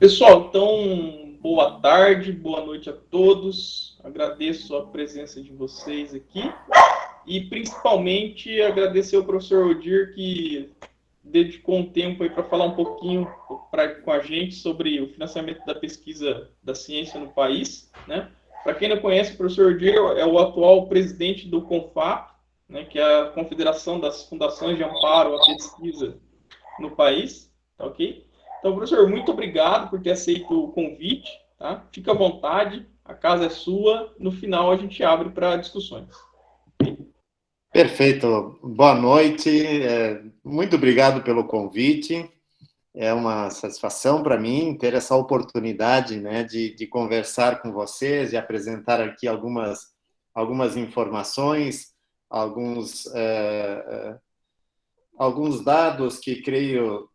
Pessoal, então, boa tarde, boa noite a todos. Agradeço a presença de vocês aqui e principalmente agradecer ao professor Odir que dedicou um tempo aí para falar um pouquinho com a gente sobre o financiamento da pesquisa da ciência no país, né? Para quem não conhece, o professor Odir é o atual presidente do CONFAP, né, que é a Confederação das Fundações de Amparo à Pesquisa no país, tá ok? Então, professor, muito obrigado por ter aceito o convite, tá? Fica à vontade, a casa é sua. No final, a gente abre para discussões. Perfeito. Boa noite. Muito obrigado pelo convite. É uma satisfação para mim ter essa oportunidade, né, de conversar com vocês e apresentar aqui algumas informações, alguns dados que creio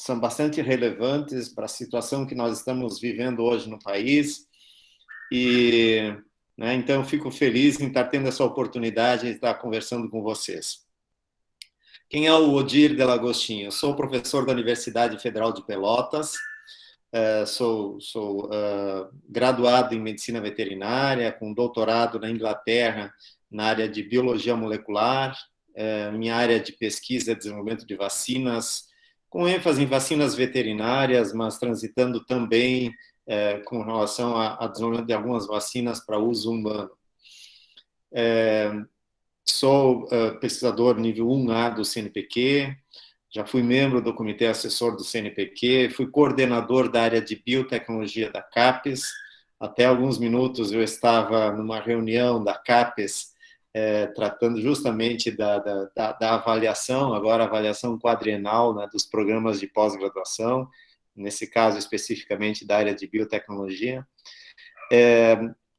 são bastante relevantes para a situação que nós estamos vivendo hoje no país. E, né, então, fico feliz em estar tendo essa oportunidade de estar conversando com vocês. Quem é o Odir Delagostinho? Eu sou professor da Universidade Federal de Pelotas, sou graduado em medicina veterinária, com doutorado na Inglaterra na área de biologia molecular. Minha área de pesquisa é desenvolvimento de vacinas, com ênfase em vacinas veterinárias, mas transitando também com relação a desenvolvimento de algumas vacinas para uso humano. Sou pesquisador nível 1A do CNPq, já fui membro do comitê assessor do CNPq, fui coordenador da área de biotecnologia da CAPES. Até alguns minutos eu estava numa reunião da CAPES, tratando justamente da avaliação, agora avaliação quadrienal, né, dos programas de pós-graduação, nesse caso especificamente da área de biotecnologia.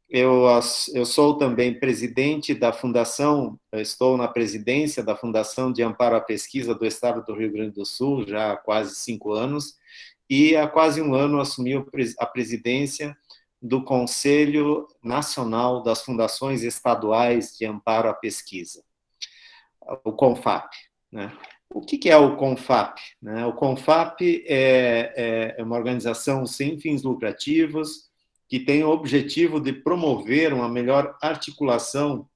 Eu sou também presidente da Fundação, estou na presidência da Fundação de Amparo à Pesquisa do Estado do Rio Grande do Sul, já há quase 5 anos, e há quase um ano assumi a presidência do Conselho Nacional das Fundações Estaduais de Amparo à Pesquisa, o CONFAP, né? O que é o CONFAP? O CONFAP é uma organização sem fins lucrativos, que tem o objetivo de promover uma melhor articulação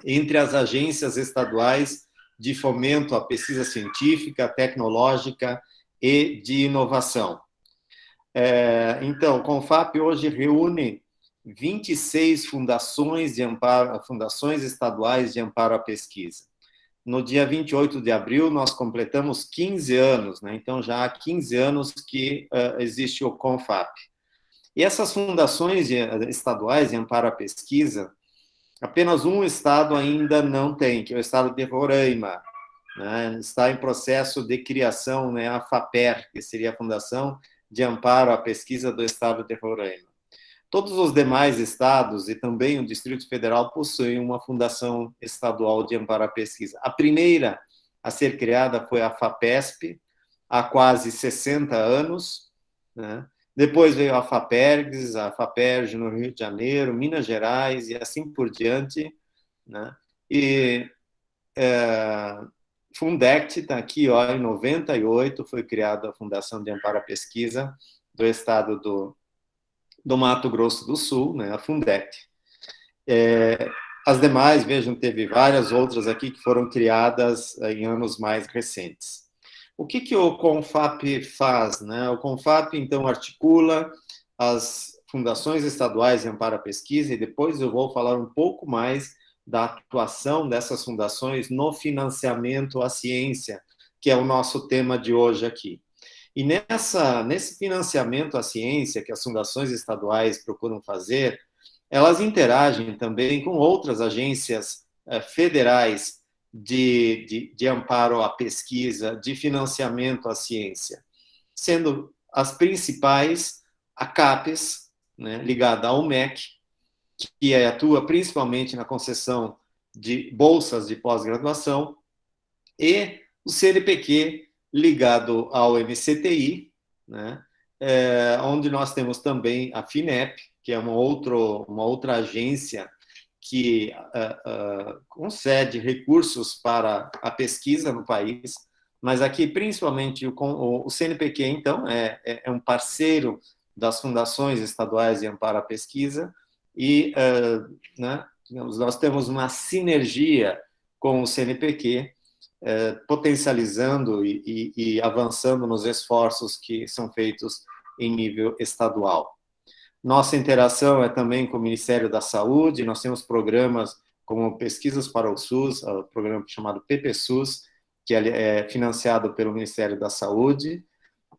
entre as agências estaduais de fomento à pesquisa científica, tecnológica e de inovação. Então, o CONFAP hoje reúne 26 fundações estaduais de amparo à pesquisa. No dia 28 de abril, nós completamos 15 anos, né? Então já há 15 anos que existe o CONFAP. E essas fundações estaduais de amparo à pesquisa, apenas um estado ainda não tem, que é o estado de Roraima, né? Está em processo de criação, né, a FAPER, que seria a Fundação de Amparo à Pesquisa do estado de Roraima. Todos os demais estados e também o Distrito Federal possuem uma fundação estadual de amparo à pesquisa. A primeira a ser criada foi a FAPESP, há quase 60 anos, né? Depois veio a FAPERGS, a FAPERJ no Rio de Janeiro, Minas Gerais e assim por diante, né? E Fundect está aqui, ó, em 98 foi criada a Fundação de Amparo à Pesquisa do estado do Mato Grosso do Sul, né, a Fundect. As demais, vejam, teve várias outras aqui que foram criadas em anos mais recentes. O que o CONFAP faz? Né? O CONFAP, então, articula as fundações estaduais de amparo à pesquisa, e depois eu vou falar um pouco mais da atuação dessas fundações no financiamento à ciência, que é o nosso tema de hoje aqui. E nesse financiamento à ciência que as fundações estaduais procuram fazer, elas interagem também com outras agências federais de amparo à pesquisa, de financiamento à ciência, sendo as principais a CAPES, né, ligada ao MEC, que atua principalmente na concessão de bolsas de pós-graduação, e o CNPq, ligado ao MCTI, né, onde nós temos também a FINEP, que é uma outra agência que concede recursos para a pesquisa no país. mas aqui, principalmente, o CNPq, então, é um parceiro das fundações estaduais de amparo à pesquisa e, né, digamos, nós temos uma sinergia com o CNPq, potencializando e avançando nos esforços que são feitos em nível estadual. Nossa interação é também com o Ministério da Saúde, nós temos programas como Pesquisas para o SUS, o programa chamado PPSUS, que é financiado pelo Ministério da Saúde,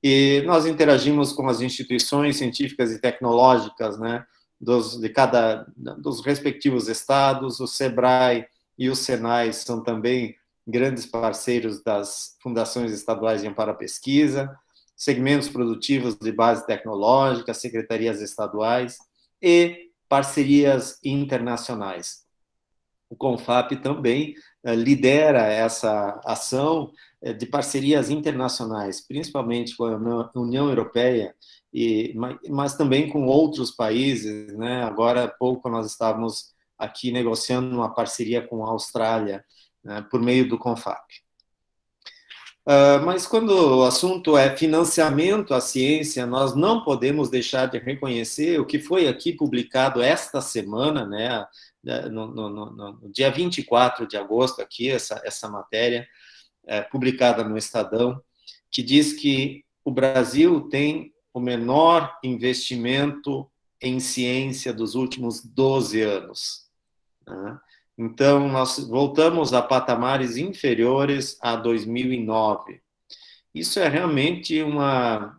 e nós interagimos com as instituições científicas e tecnológicas, né, dos respectivos estados. O SEBRAE e o SENAI são também grandes parceiros das fundações estaduais de amparo à pesquisa, segmentos produtivos de base tecnológica, secretarias estaduais e parcerias internacionais. O CONFAP também lidera essa ação de parcerias internacionais, principalmente com a União Europeia, mas também com outros países, né? Agora há pouco nós estávamos aqui negociando uma parceria com a Austrália, né, por meio do CONFAP. Mas quando o assunto é financiamento à ciência, nós não podemos deixar de reconhecer o que foi aqui publicado esta semana, né, no dia 24 de agosto, aqui, essa matéria publicada no Estadão, que diz que o Brasil tem o menor investimento em ciência dos últimos 12 anos. Né? Então, nós voltamos a patamares inferiores a 2009. Isso é realmente uma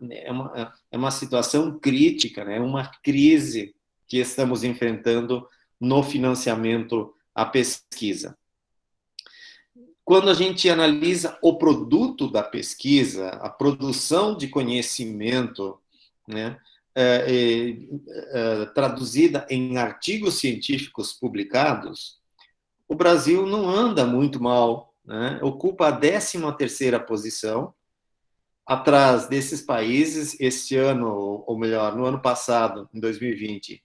situação crítica, né? Uma crise que estamos enfrentando no financiamento à pesquisa. Quando a gente analisa o produto da pesquisa, a produção de conhecimento, né, traduzida em artigos científicos publicados, o Brasil não anda muito mal, né? Ocupa a 13ª posição, atrás desses países. Este ano, ou melhor, no ano passado, em 2020,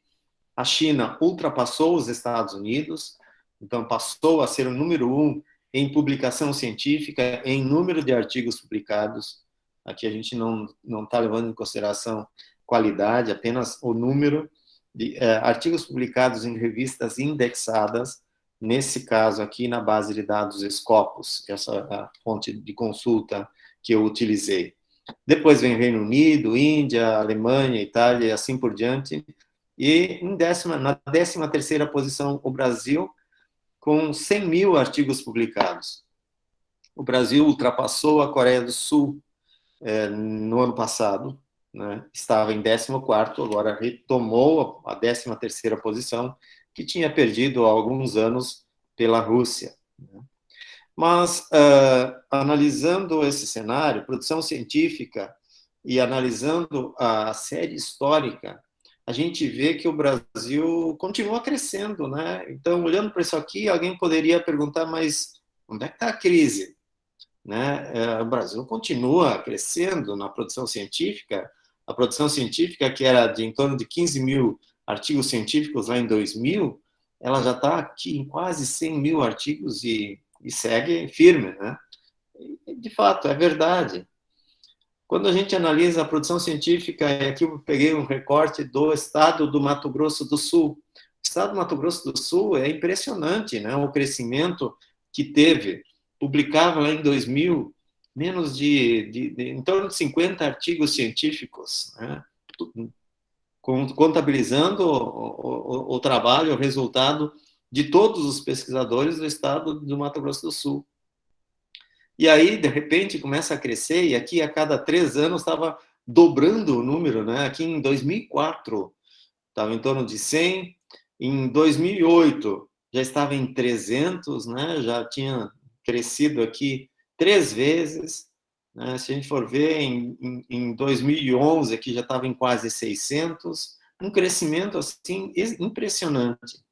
a China ultrapassou os Estados Unidos, então passou a ser o número 1 em publicação científica, em número de artigos publicados. Aqui a gente não está levando em consideração qualidade, apenas o número de artigos publicados em revistas indexadas, nesse caso aqui na base de dados Scopus, essa é a fonte de consulta que eu utilizei. Depois vem Reino Unido, Índia, Alemanha, Itália e assim por diante. E na 13ª posição, o Brasil, com 100 mil artigos publicados. O Brasil ultrapassou a Coreia do Sul no ano passado, né? Estava em 14º, agora retomou a 13ª posição, que tinha perdido há alguns anos pela Rússia. Mas, analisando esse cenário, produção científica, e analisando a série histórica, a gente vê que o Brasil continua crescendo, né? Então, olhando para isso aqui, alguém poderia perguntar, mas onde é que está a crise? Né? O Brasil continua crescendo na produção científica. A produção científica, que era de em torno de 15 mil artigos científicos lá em 2000, ela já está aqui em quase 100 mil artigos e segue firme, né? E, de fato, é verdade. Quando a gente analisa a produção científica, aqui eu peguei um recorte do estado do Mato Grosso do Sul. O estado do Mato Grosso do Sul é impressionante, né? O crescimento que teve. Publicava lá em 2000 menos em torno de 50 artigos científicos, né? Contabilizando o trabalho, o resultado de todos os pesquisadores do estado do Mato Grosso do Sul. E aí, de repente, começa a crescer, e aqui a cada 3 anos estava dobrando o número, né? Aqui em 2004 estava em torno de 100, em 2008 já estava em 300, né? Já tinha crescido aqui 3 vezes, né? Se a gente for ver, em 2011 aqui já estava em quase 600, um crescimento assim impressionante.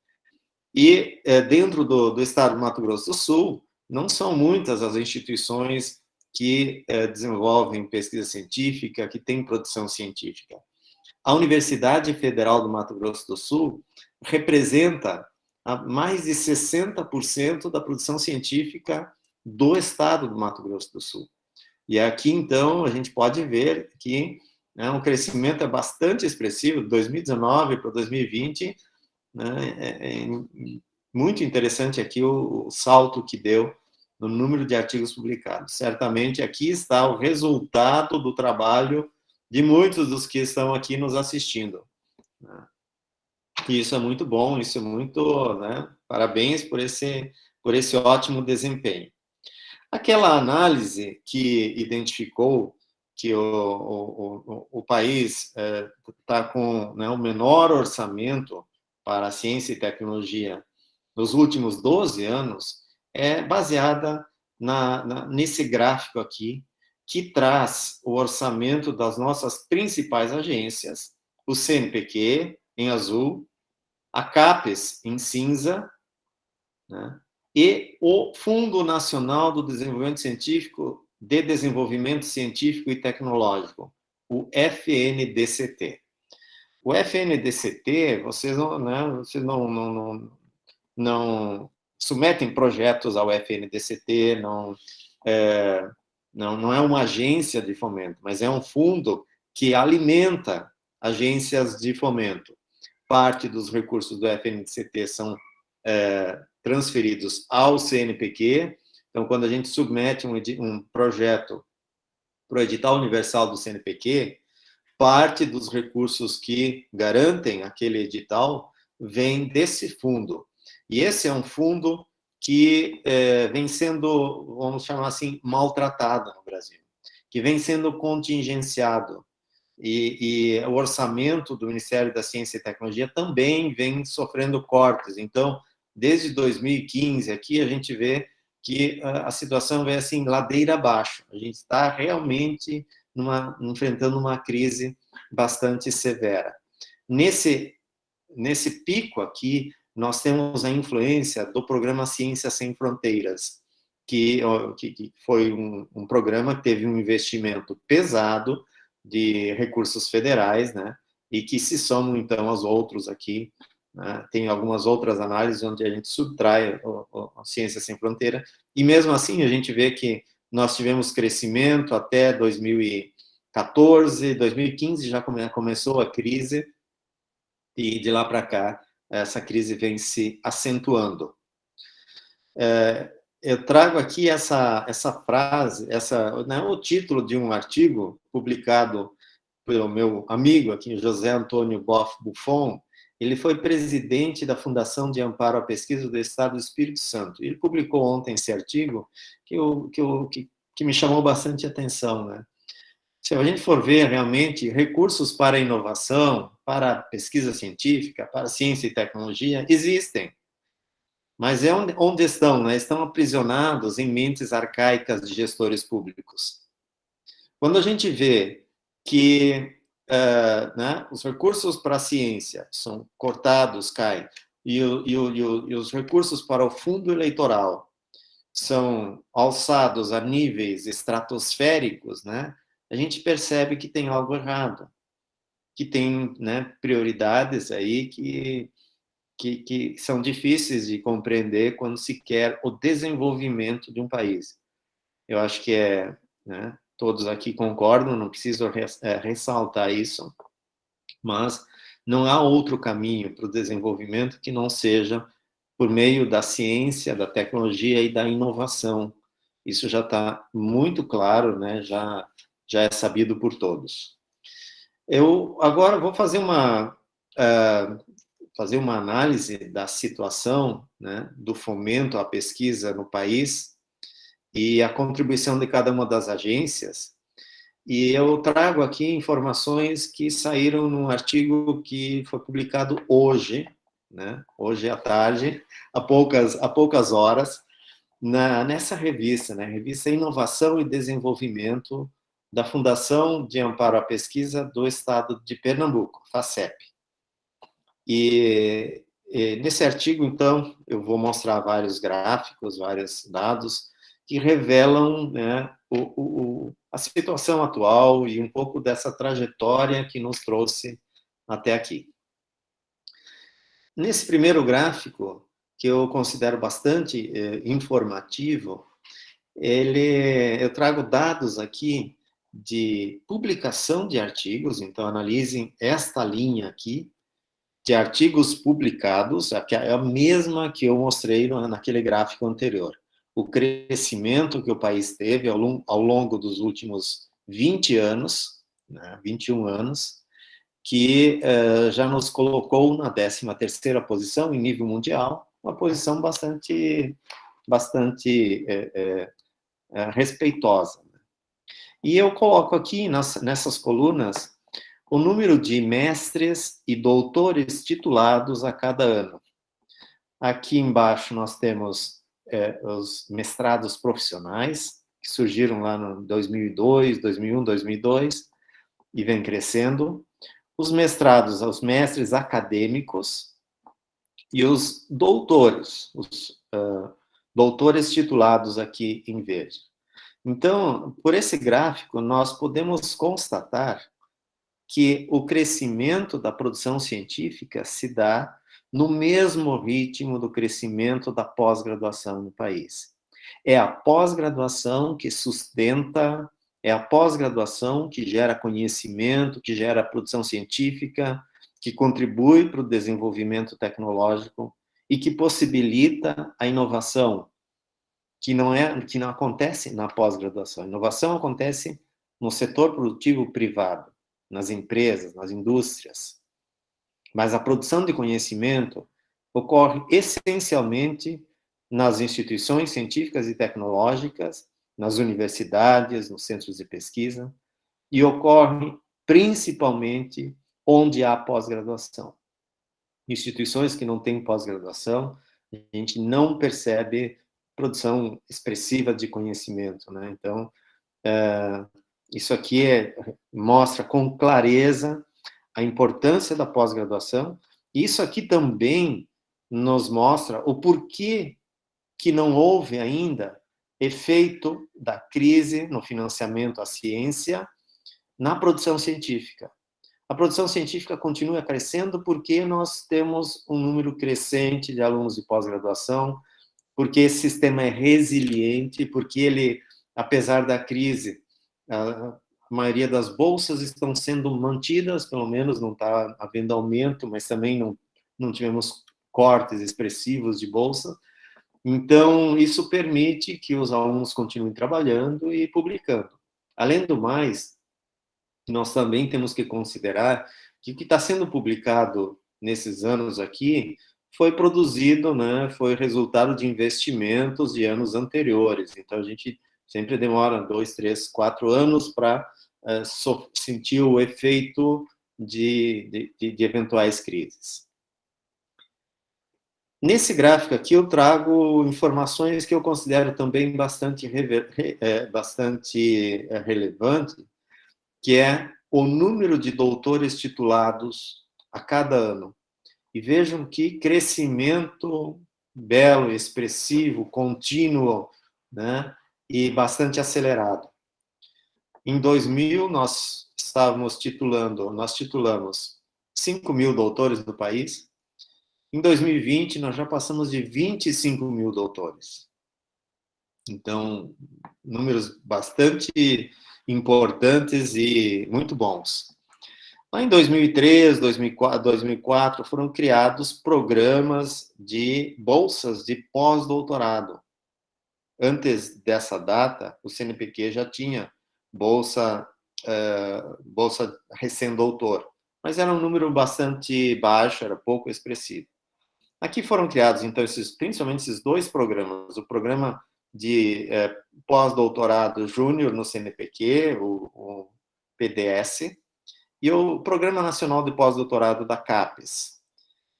E dentro do estado do Mato Grosso do Sul, não são muitas as instituições que desenvolvem pesquisa científica, que têm produção científica. A Universidade Federal do Mato Grosso do Sul representa mais de 60% da produção científica do estado do Mato Grosso do Sul. E aqui, então, a gente pode ver que, né, o crescimento é bastante expressivo, de 2019 para 2020, né, muito interessante aqui o salto que deu no número de artigos publicados. Certamente aqui está o resultado do trabalho de muitos dos que estão aqui nos assistindo, né? E isso é muito bom, isso é muito, né, parabéns por esse ótimo desempenho. Aquela análise que identificou que o país está com, né, o menor orçamento para a ciência e tecnologia nos últimos 12 anos é baseada nesse gráfico aqui, que traz o orçamento das nossas principais agências, o CNPq, em azul, a CAPES, em cinza, né? E o Fundo Nacional do Desenvolvimento Científico, de Desenvolvimento Científico e Tecnológico, o FNDCT. O FNDCT, vocês não, né, vocês não submetem projetos ao FNDCT, não é uma agência de fomento, mas é um fundo que alimenta agências de fomento. Parte dos recursos do FNDCT são transferidos ao CNPq. Então, quando a gente submete um projeto para o edital universal do CNPq, parte dos recursos que garantem aquele edital vem desse fundo. E esse é um fundo que vem sendo, vamos chamar assim, maltratado no Brasil, que vem sendo contingenciado. E o orçamento do Ministério da Ciência e Tecnologia também vem sofrendo cortes. Então, desde 2015, aqui a gente vê que a situação vem assim, ladeira abaixo. A gente está realmente enfrentando uma crise bastante severa. Nesse pico aqui, nós temos a influência do programa Ciência Sem Fronteiras, que foi um programa que teve um investimento pesado de recursos federais, né, e que se somam, então, aos outros aqui, né, tem algumas outras análises onde a gente subtrai a Ciência Sem Fronteira, e mesmo assim a gente vê que nós tivemos crescimento até 2014, 2015 já começou a crise, e de lá para cá essa crise vem se acentuando. Eu trago aqui essa frase, né, o título de um artigo publicado pelo meu amigo aqui, José Antônio Boff Buffon. Ele foi presidente da Fundação de Amparo à Pesquisa do Estado do Espírito Santo. Ele publicou ontem esse artigo que me chamou bastante atenção, né? Se a gente for ver realmente recursos para inovação, para pesquisa científica, para ciência e tecnologia, existem. Mas onde estão? Né? Estão aprisionados em mentes arcaicas de gestores públicos. Quando a gente vê que né, os recursos para a ciência são cortados, caem, e os recursos para o fundo eleitoral são alçados a níveis estratosféricos, né, a gente percebe que tem algo errado, que tem, né, prioridades aí que são difíceis de compreender quando se quer o desenvolvimento de um país. Eu acho que né, todos aqui concordam, não preciso ressaltar isso, mas não há outro caminho para o desenvolvimento que não seja por meio da ciência, da tecnologia e da inovação. Isso já está muito claro, né? Já é sabido por todos. Eu agora vou fazer uma análise da situação, né, do fomento à pesquisa no país e a contribuição de cada uma das agências. E eu trago aqui informações que saíram num artigo que foi publicado hoje, né, hoje à tarde, há poucas horas, nessa revista, né, revista Inovação e Desenvolvimento da Fundação de Amparo à Pesquisa do Estado de Pernambuco, FACEP. E nesse artigo, então, eu vou mostrar vários gráficos, vários dados que revelam, né, a situação atual e um pouco dessa trajetória que nos trouxe até aqui. Nesse primeiro gráfico, que eu considero bastante informativo, eu trago dados aqui de publicação de artigos, então analisem esta linha aqui, de artigos publicados, que é a mesma que eu mostrei naquele gráfico anterior. O crescimento que o país teve ao longo dos últimos 20 anos, né, 21 anos, que já nos colocou na 13ª posição em nível mundial, uma posição bastante respeitosa. E eu coloco aqui, nessas colunas, o número de mestres e doutores titulados a cada ano. Aqui embaixo nós temos os mestrados profissionais, que surgiram lá no 2002, 2001, 2002, e vem crescendo. Os mestrados, os mestres acadêmicos e os doutores, doutores titulados aqui em verde. Então, por esse gráfico, nós podemos constatar que o crescimento da produção científica se dá no mesmo ritmo do crescimento da pós-graduação no país. É a pós-graduação que sustenta, é a pós-graduação que gera conhecimento, que gera produção científica, que contribui para o desenvolvimento tecnológico e que possibilita a inovação, que não acontece na pós-graduação. A inovação acontece no setor produtivo privado, nas empresas, nas indústrias. Mas a produção de conhecimento ocorre essencialmente nas instituições científicas e tecnológicas, nas universidades, nos centros de pesquisa, e ocorre principalmente onde há pós-graduação. Instituições que não têm pós-graduação, a gente não percebe produção expressiva de conhecimento, né? Então, isso aqui mostra com clareza a importância da pós-graduação, e isso aqui também nos mostra o porquê que não houve ainda efeito da crise no financiamento à ciência na produção científica. A produção científica continua crescendo porque nós temos um número crescente de alunos de pós-graduação, porque esse sistema é resiliente, porque ele, apesar da crise, a maioria das bolsas estão sendo mantidas, pelo menos não está havendo aumento, mas também não tivemos cortes expressivos de bolsa. Então, isso permite que os alunos continuem trabalhando e publicando. Além do mais, nós também temos que considerar que o que está sendo publicado nesses anos aqui foi produzido, né, foi resultado de investimentos de anos anteriores. Então, a gente sempre demora 2, 3, 4 anos para sentir o efeito de eventuais crises. Nesse gráfico aqui, eu trago informações que eu considero também bastante relevante, que é o número de doutores titulados a cada ano. E vejam que crescimento belo, expressivo, contínuo, né? E bastante acelerado. Em 2000, nós titulamos 5.000 doutores do país. Em 2020, nós já passamos de 25.000 doutores. Então, números bastante importantes e muito bons. Lá em 2003, 2004, foram criados programas de bolsas de pós-doutorado. Antes dessa data, o CNPq já tinha bolsa recém-doutor, mas era um número bastante baixo, era pouco expressivo. Aqui foram criados, então, principalmente esses dois programas, o programa de pós-doutorado júnior no CNPq, o PDS, e o Programa Nacional de Pós-Doutorado da CAPES.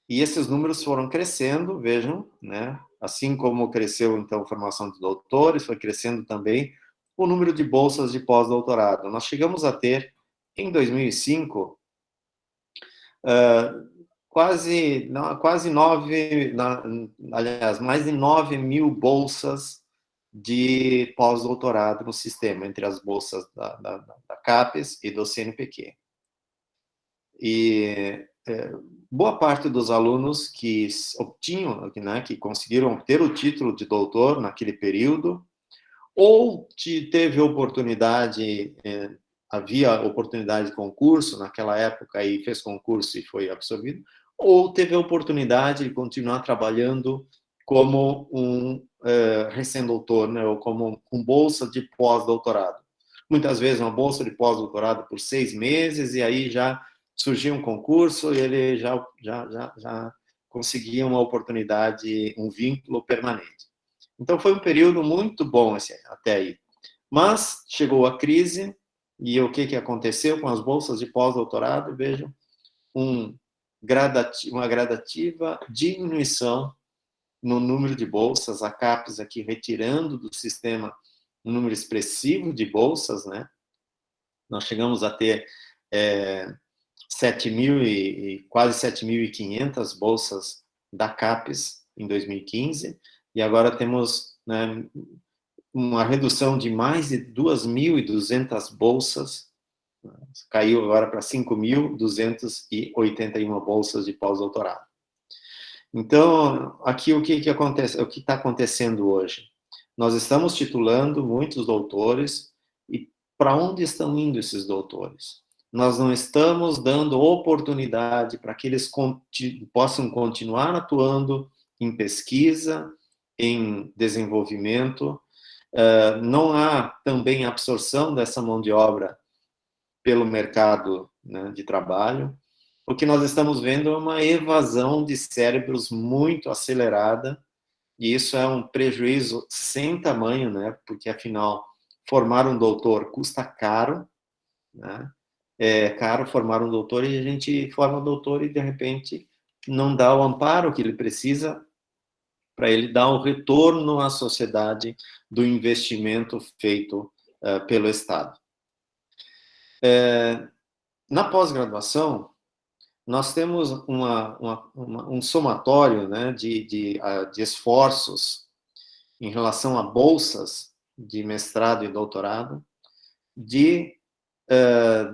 E esses números foram crescendo, vejam, né? Assim como cresceu, então, a formação de doutores, foi crescendo também o número de bolsas de pós-doutorado. Nós chegamos a ter, em 2005, mais de 9.000 bolsas de pós-doutorado no sistema, entre as bolsas da CAPES e do CNPq. E boa parte dos alunos que conseguiram obter o título de doutor naquele período, ou teve oportunidade, havia oportunidade de concurso naquela época e fez concurso e foi absorvido, ou teve a oportunidade de continuar trabalhando como um recém-doutor, né, ou como com bolsa de pós-doutorado. Muitas vezes uma bolsa de pós-doutorado por 6 meses, e aí já surgia um concurso e ele já conseguia uma oportunidade, um vínculo permanente. Então foi um período muito bom até aí. Mas chegou a crise, e o que aconteceu com as bolsas de pós-doutorado? Vejam, uma gradativa diminuição no número de bolsas, a CAPES aqui retirando do sistema um número expressivo de bolsas, né? Nós chegamos a ter 7.000 quase 7.500 bolsas da CAPES em 2015, e agora temos, né, uma redução de mais de 2.200 bolsas, caiu agora para 5.281 bolsas de pós-doutorado. Então, aqui o que acontece, o que está acontecendo hoje? Nós estamos titulando muitos doutores, e para onde estão indo esses doutores? Nós não estamos dando oportunidade para que eles possam continuar atuando em pesquisa, em desenvolvimento. Não há também absorção dessa mão de obra pelo mercado, né, de trabalho. O que nós estamos vendo é uma evasão de cérebros muito acelerada, e isso é um prejuízo sem tamanho, né? Porque, afinal, formar um doutor custa caro, né? É caro formar um doutor, e a gente forma um doutor e, de repente, não dá o amparo que ele precisa para ele dar o retorno à sociedade do investimento feito pelo Estado. Na pós-graduação, nós temos um somatório, né, de esforços em relação a bolsas de mestrado e doutorado de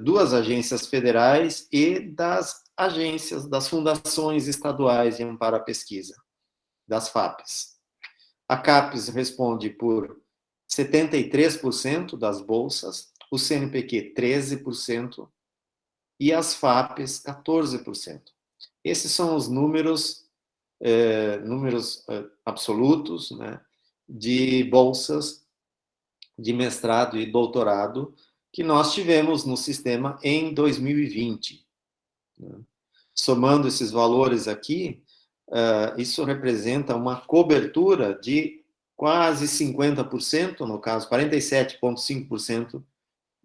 duas agências federais e das agências, das fundações estaduais de amparo à pesquisa, das FAPES. A CAPES responde por 73% das bolsas, o CNPq 13%, e as FAPES 14%. Esses são os números absolutos, né, de bolsas de mestrado e doutorado que nós tivemos no sistema em 2020. Né? Somando esses valores aqui, isso representa uma cobertura de quase 50%, no caso, 47,5%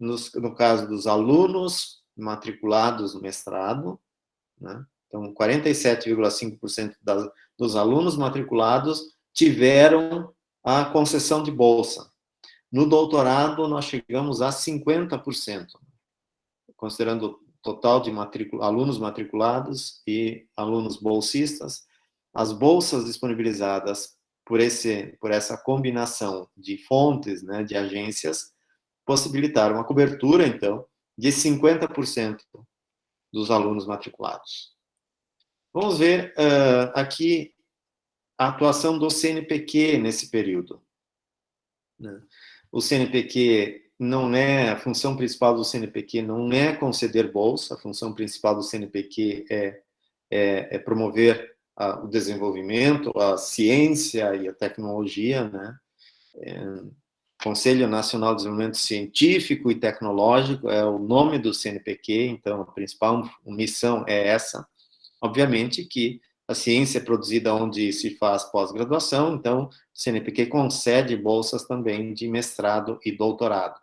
no caso dos alunos matriculados no mestrado, né? Então, 47,5% dos alunos matriculados tiveram a concessão de bolsa. No doutorado, nós chegamos a 50%, considerando o total de alunos matriculados e alunos bolsistas. As bolsas disponibilizadas por essa combinação de fontes, né, de agências, possibilitaram a cobertura, então, de 50% dos alunos matriculados. Vamos ver aqui a atuação do CNPq nesse período. O CNPq não é, a função principal do CNPq não é conceder bolsa, a função principal do CNPq é promover o desenvolvimento, a ciência e a tecnologia, né? Conselho Nacional de Desenvolvimento Científico e Tecnológico é o nome do CNPq, então a principal missão é essa. Obviamente que a ciência é produzida onde se faz pós-graduação, então o CNPq concede bolsas também de mestrado e doutorado.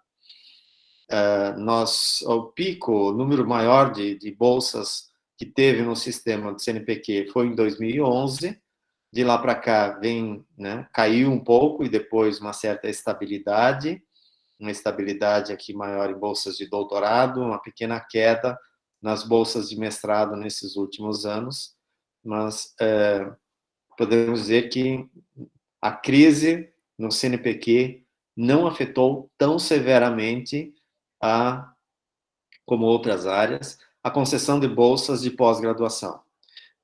O pico, o número maior de bolsas que teve no sistema do CNPq foi em 2011, de lá para cá né, caiu um pouco e depois uma certa estabilidade, uma estabilidade aqui maior em bolsas de doutorado, uma pequena queda nas bolsas de mestrado nesses últimos anos, mas podemos dizer que a crise no CNPq não afetou tão severamente como outras áreas, a concessão de bolsas de pós-graduação.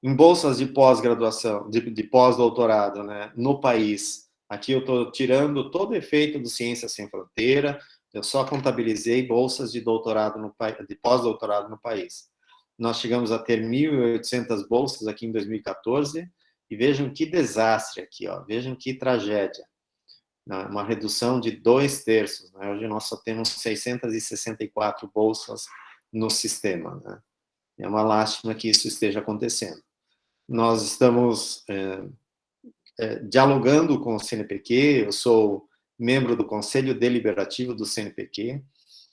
Em bolsas de pós-graduação, de pós-doutorado, né, no país, Aqui eu estou tirando todo o efeito do Ciência Sem Fronteira, eu só contabilizei bolsas de doutorado de pós-doutorado no país. Nós chegamos a ter 1.800 bolsas aqui em 2014, e vejam que desastre aqui, ó, vejam que tragédia. Uma redução de 2/3. Né? Hoje nós só temos 664 bolsas no sistema. Né? É uma lástima que isso esteja acontecendo. Nós estamos dialogando com o CNPq, eu sou membro do Conselho Deliberativo do CNPq,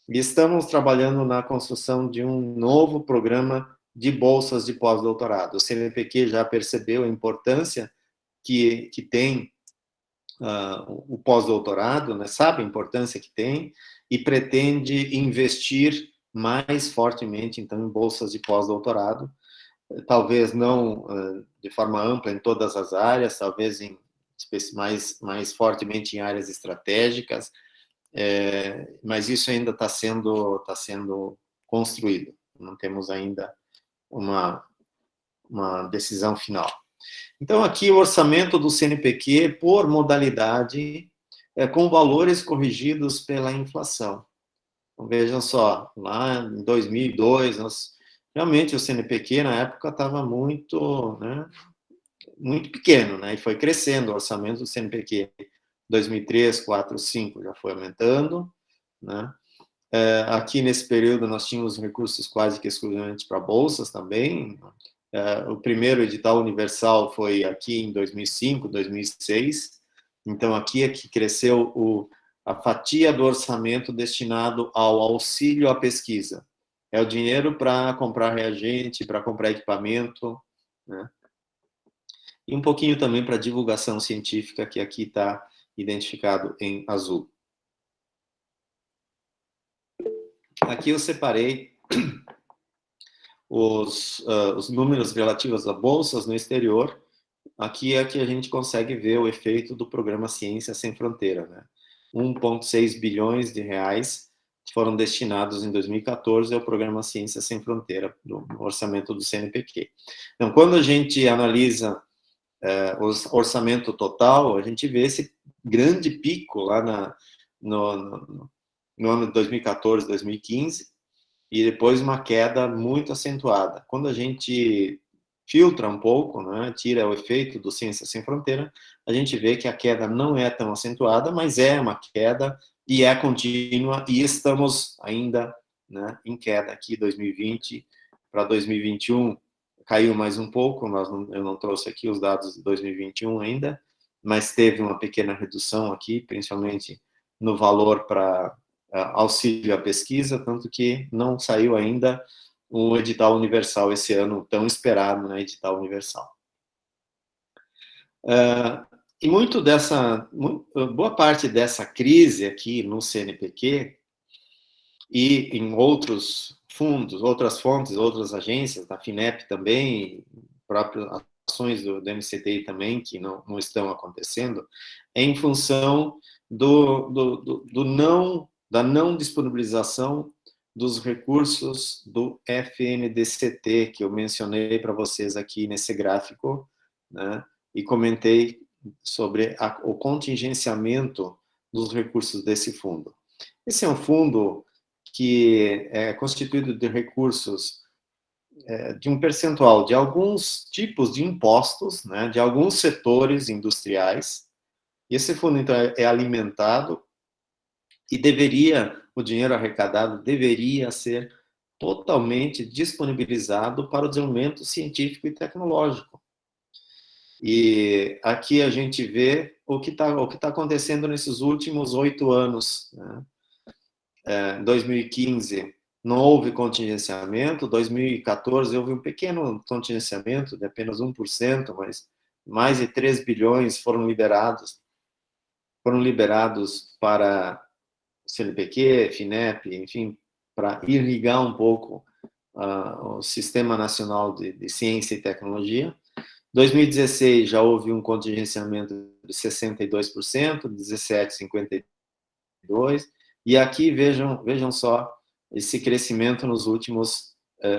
e estamos trabalhando na construção de um novo programa de bolsas de pós-doutorado. O CNPq já percebeu a importância que tem o pós-doutorado, né, sabe a importância que tem, e pretende investir mais fortemente, então, em bolsas de pós-doutorado, talvez não de forma ampla em todas as áreas, talvez mais fortemente em áreas estratégicas, mas isso ainda está sendo construído, não temos ainda uma decisão final. Então, aqui o orçamento do CNPq por modalidade, com valores corrigidos pela inflação. Então, vejam só, lá em 2002, realmente o CNPq na época estava muito pequeno, né? E foi crescendo o orçamento do CNPq. 2003, 4, 5 já foi aumentando, né? Aqui nesse período nós tínhamos recursos quase que exclusivamente para bolsas também. O primeiro edital universal foi aqui em 2005, 2006. Então aqui é que cresceu a fatia do orçamento destinado ao auxílio à pesquisa. É o dinheiro para comprar reagente, para comprar equipamento, né? E um pouquinho também para divulgação científica, que aqui está identificado em azul. Aqui eu separei os números relativos a bolsas no exterior. Aqui é que a gente consegue ver o efeito do programa Ciência Sem Fronteira, né? 1,6 bilhões de reais foram destinados em 2014 ao programa Ciência Sem Fronteira, no orçamento do CNPq. Então, quando a gente analisa o orçamento total, a gente vê esse grande pico lá no ano de 2014, 2015, e depois uma queda muito acentuada. Quando a gente filtra um pouco, né, tira o efeito do Ciência Sem Fronteira, a gente vê que a queda não é tão acentuada, mas é uma queda e é contínua, e estamos ainda, né, em queda aqui, 2020 para 2021, caiu mais um pouco, eu não trouxe aqui os dados de 2021 ainda, mas teve uma pequena redução aqui, principalmente no valor para auxílio à pesquisa, tanto que não saiu ainda o edital universal esse ano, tão esperado, né, edital universal. E boa parte dessa crise aqui no CNPq e em outros fundos, outras fontes, outras agências, da FINEP também, próprias ações do MCTI também, que não estão acontecendo, é em função da não disponibilização dos recursos do FNDCT, que eu mencionei para vocês aqui nesse gráfico, né, e comentei sobre o contingenciamento dos recursos desse fundo. Esse é um fundo que é constituído de recursos de um percentual de alguns tipos de impostos, né, de alguns setores industriais, e esse fundo, então, é alimentado e o dinheiro arrecadado deveria ser totalmente disponibilizado para o desenvolvimento científico e tecnológico. E aqui a gente vê o que tá acontecendo nesses últimos 8 anos. Né? 2015 não houve contingenciamento, 2014 houve um pequeno contingenciamento de apenas 1%, mas mais de 3 bilhões foram liberados para CNPq, FINEP, enfim, para irrigar um pouco o Sistema Nacional de Ciência e Tecnologia. 2016 já houve um contingenciamento de 62%, 17, 52%, e aqui vejam só esse crescimento nos últimos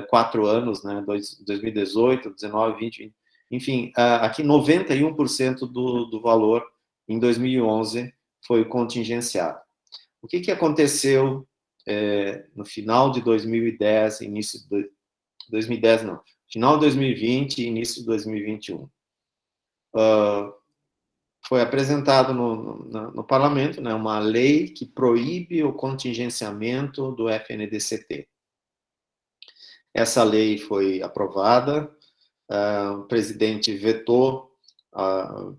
4 anos, né, 2018, 19, 20, enfim, aqui 91% do valor em 2011 foi contingenciado. O que aconteceu no final de 2010, início de 2010 não, final de 2020 e início de 2021? Foi apresentado no parlamento, né, uma lei que proíbe o contingenciamento do FNDCT. Essa lei foi aprovada, o presidente vetou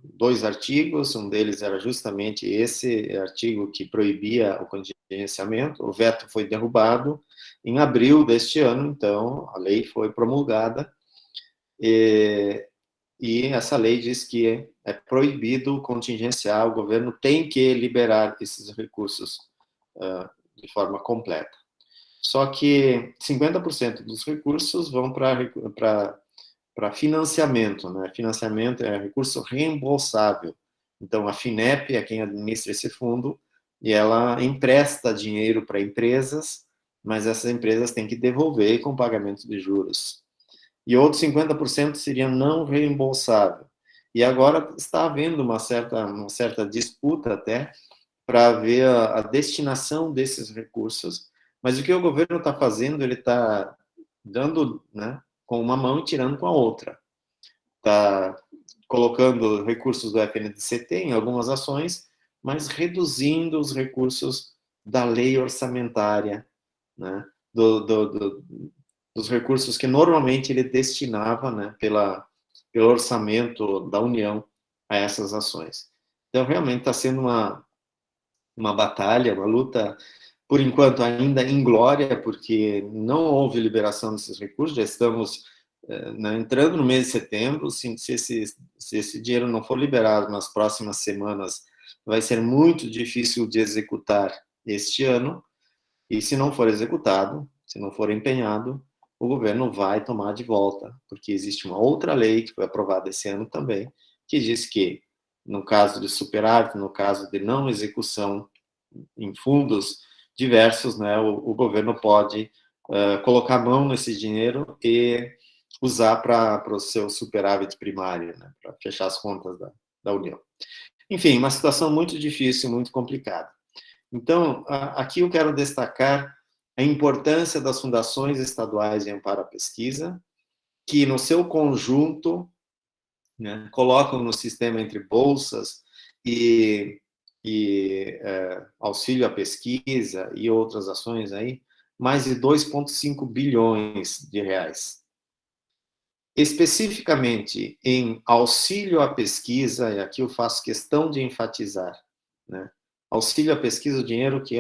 2 artigos, um deles era justamente esse artigo que proibia o contingenciamento, o veto foi derrubado em abril deste ano, então a lei foi promulgada, e essa lei diz que é proibido contingenciar, o governo tem que liberar esses recursos de forma completa. Só que 50% dos recursos vão para financiamento, né? Financiamento é recurso reembolsável. Então, a FINEP é quem administra esse fundo e ela empresta dinheiro para empresas, mas essas empresas têm que devolver com pagamento de juros. E outros 50% seria não reembolsável. E agora está havendo uma certa disputa até para ver a destinação desses recursos, mas o que o governo está fazendo, ele está dando, né, com uma mão e tirando com a outra. Está colocando recursos do FNDCT em algumas ações, mas reduzindo os recursos da lei orçamentária, né, dos recursos que normalmente ele destinava, né, pelo orçamento da União a essas ações. Então, realmente está sendo uma batalha, uma luta, por enquanto ainda inglória, porque não houve liberação desses recursos, já estamos entrando no mês de setembro, se esse dinheiro não for liberado nas próximas semanas, vai ser muito difícil de executar este ano, e se não for executado, se não for empenhado, o governo vai tomar de volta, porque existe uma outra lei que foi aprovada esse ano também, que diz que, no caso de superávit, no caso de não execução em fundos diversos, né, o governo pode colocar a mão nesse dinheiro e usar para o seu superávit primário, né, para fechar as contas da União. Enfim, uma situação muito difícil, muito complicada. Então, aqui eu quero destacar a importância das fundações estaduais de amparo à pesquisa, que no seu conjunto, né, colocam no sistema entre bolsas e auxílio à pesquisa e outras ações aí, mais de 2,5 bilhões de reais. Especificamente em auxílio à pesquisa, e aqui eu faço questão de enfatizar, né, auxílio à pesquisa, o dinheiro que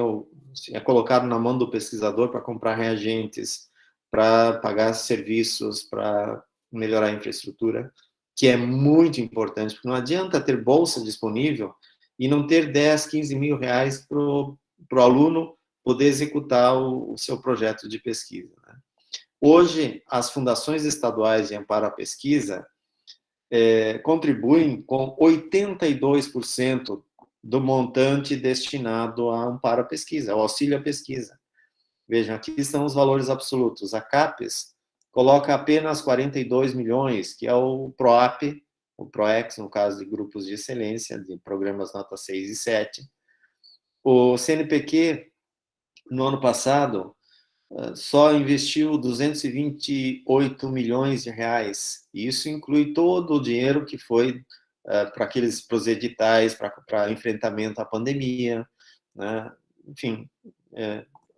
é colocado na mão do pesquisador para comprar reagentes, para pagar serviços, para melhorar a infraestrutura, que é muito importante, porque não adianta ter bolsa disponível e não ter 10, 15 mil reais para o aluno poder executar o seu projeto de pesquisa, né? Hoje, as fundações estaduais de amparo à pesquisa contribuem com 82% do montante destinado a amparo à pesquisa, ao auxílio à pesquisa. Vejam, aqui estão os valores absolutos. A CAPES coloca apenas 42 milhões, que é o PROAP, o PROEX, no caso de grupos de excelência, de programas nota 6 e 7. O CNPq, no ano passado, só investiu 228 milhões de reais. E isso inclui todo o dinheiro que foi para os editais, para enfrentamento à pandemia, né? Enfim,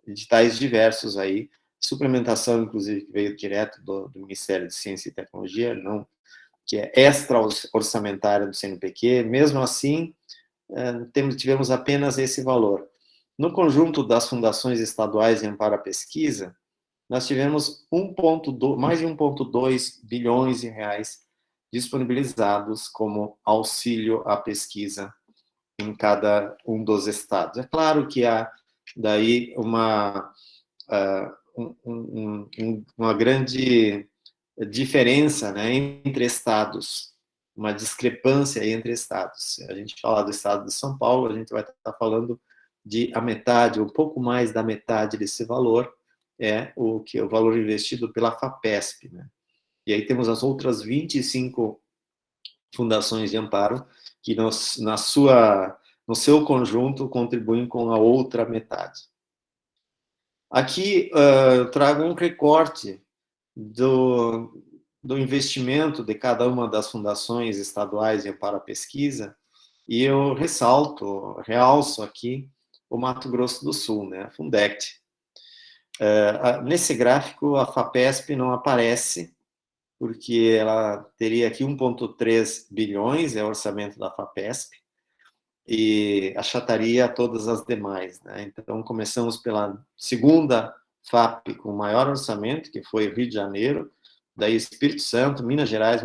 editais diversos aí, suplementação, inclusive, que veio direto do Ministério de Ciência e Tecnologia, não, que é extra-orçamentária do CNPq. Mesmo assim, tivemos apenas esse valor. No conjunto das fundações estaduais em amparo à pesquisa, nós tivemos mais de 1,2 bilhões de reais disponibilizados como auxílio à pesquisa em cada um dos estados. É claro que há daí uma grande diferença, né, entre estados, uma discrepância entre estados. Se a gente falar do estado de São Paulo, a gente vai estar falando de a metade, um pouco mais da metade desse valor é o valor investido pela FAPESP, né? E aí temos as outras 25 fundações de amparo que no seu conjunto contribuem com a outra metade. Aqui eu trago um recorte do investimento de cada uma das fundações estaduais de amparo à pesquisa, e eu realço aqui o Mato Grosso do Sul, né, a Fundect. Nesse gráfico, a FAPESP não aparece, porque ela teria aqui 1,3 bilhões, é o orçamento da FAPESP, e achataria todas as demais, né? Então, começamos pela segunda FAP com maior orçamento, que foi o Rio de Janeiro, daí Espírito Santo, Minas Gerais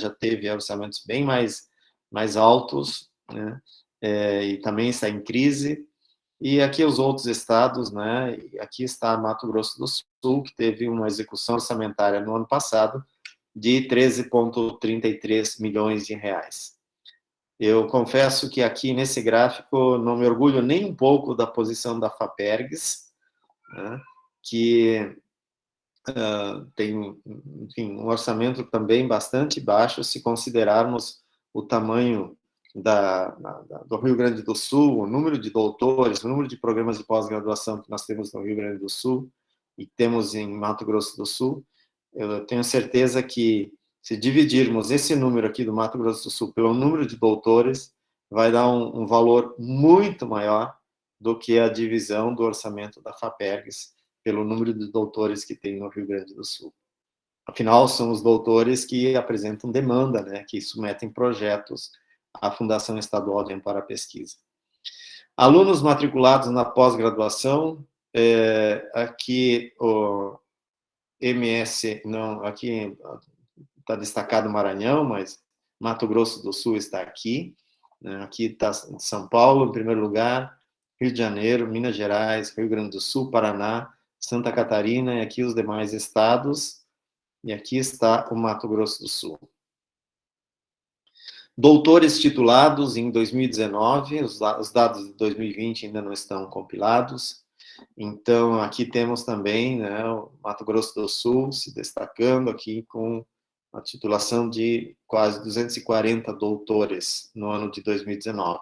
já teve orçamentos bem mais altos, né? E também está em crise. E aqui os outros estados, né? Aqui está Mato Grosso do Sul, que teve uma execução orçamentária no ano passado de 13,33 milhões de reais. Eu confesso que aqui nesse gráfico não me orgulho nem um pouco da posição da FAPERGS, né, que tem, enfim, um orçamento também bastante baixo, se considerarmos o tamanho do Rio Grande do Sul, o número de doutores, o número de programas de pós-graduação que nós temos no Rio Grande do Sul e temos em Mato Grosso do Sul. Eu tenho certeza que, se dividirmos esse número aqui do Mato Grosso do Sul pelo número de doutores, vai dar um valor muito maior do que a divisão do orçamento da FAPERGS pelo número de doutores que tem no Rio Grande do Sul. Afinal, são os doutores que apresentam demanda, né, que submetem projetos à Fundação Estadual de Amparo à Pesquisa. Alunos matriculados na pós-graduação, aqui o MS, não, aqui está destacado Maranhão, mas Mato Grosso do Sul está aqui, né? Aqui está São Paulo, em primeiro lugar, Rio de Janeiro, Minas Gerais, Rio Grande do Sul, Paraná, Santa Catarina, e aqui os demais estados, e aqui está o Mato Grosso do Sul. Doutores titulados em 2019, os dados de 2020 ainda não estão compilados. Então, aqui temos também, né, o Mato Grosso do Sul se destacando aqui com a titulação de quase 240 doutores no ano de 2019.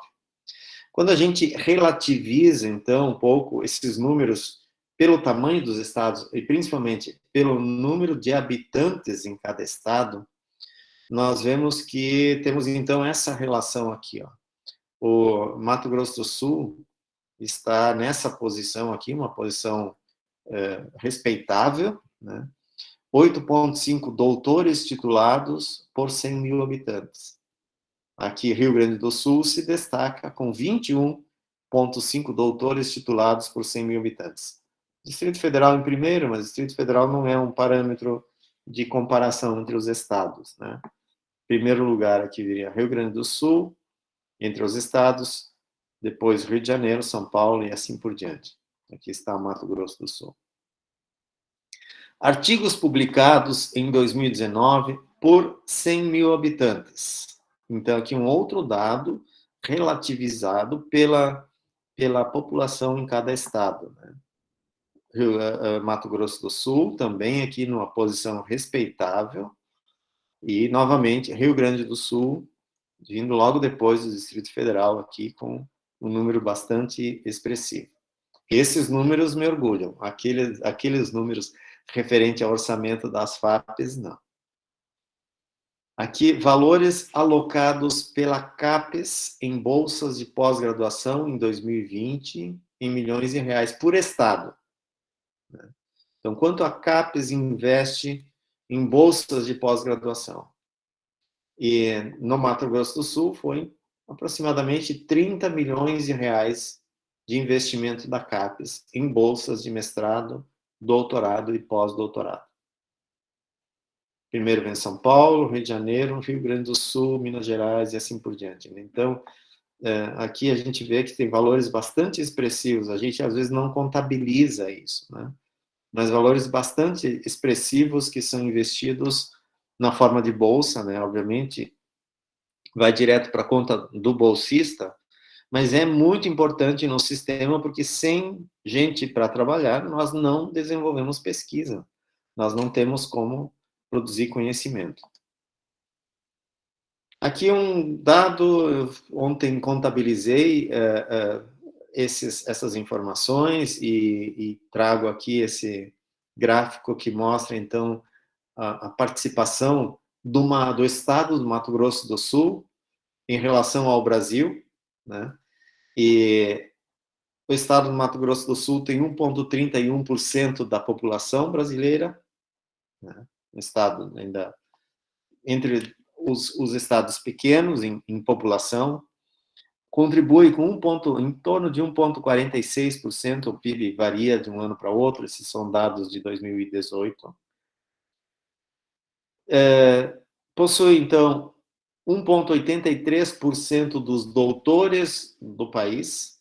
Quando a gente relativiza, então, um pouco esses números pelo tamanho dos estados e principalmente pelo número de habitantes em cada estado, nós vemos que temos, então, essa relação aqui, ó. O Mato Grosso do Sul está nessa posição aqui, uma posição respeitável, né? 8,5 doutores titulados por 100 mil habitantes. Aqui, Rio Grande do Sul se destaca com 21,5 doutores titulados por 100 mil habitantes. Distrito Federal em primeiro, mas o Distrito Federal não é um parâmetro de comparação entre os estados, né? Em primeiro lugar, aqui viria Rio Grande do Sul, entre os estados, depois Rio de Janeiro, São Paulo e assim por diante. Aqui está Mato Grosso do Sul. Artigos publicados em 2019 por 100 mil habitantes. Então, aqui um outro dado relativizado pela população em cada estado, né? Mato Grosso do Sul, também aqui numa posição respeitável, e, novamente, Rio Grande do Sul, vindo logo depois do Distrito Federal, aqui com um número bastante expressivo. Esses números me orgulham, aqueles números referentes ao orçamento das FAPES, não. Aqui, valores alocados pela CAPES em bolsas de pós-graduação em 2020, em milhões de reais por estado. Então, quanto a CAPES investe em bolsas de pós-graduação? E no Mato Grosso do Sul foi aproximadamente 30 milhões de reais de investimento da CAPES em bolsas de mestrado, doutorado e pós-doutorado. Primeiro vem São Paulo, Rio de Janeiro, Rio Grande do Sul, Minas Gerais e assim por diante. Então, aqui a gente vê que tem valores bastante expressivos, a gente às vezes não contabiliza isso, né? Mas valores bastante expressivos que são investidos na forma de bolsa, né? Obviamente, vai direto para a conta do bolsista, mas é muito importante no sistema, porque sem gente para trabalhar, nós não desenvolvemos pesquisa, nós não temos como produzir conhecimento. Aqui um dado, eu ontem contabilizei essas informações e trago aqui esse gráfico que mostra, então, a participação do estado do Mato Grosso do Sul em relação ao Brasil, né? E o estado do Mato Grosso do Sul tem 1,31% da população brasileira, né? Um estado ainda entre os estados pequenos em população, contribui com em torno de 1,46%, o PIB varia de um ano para outro, esses são dados de 2018. Possui, então, 1,83% dos doutores do país,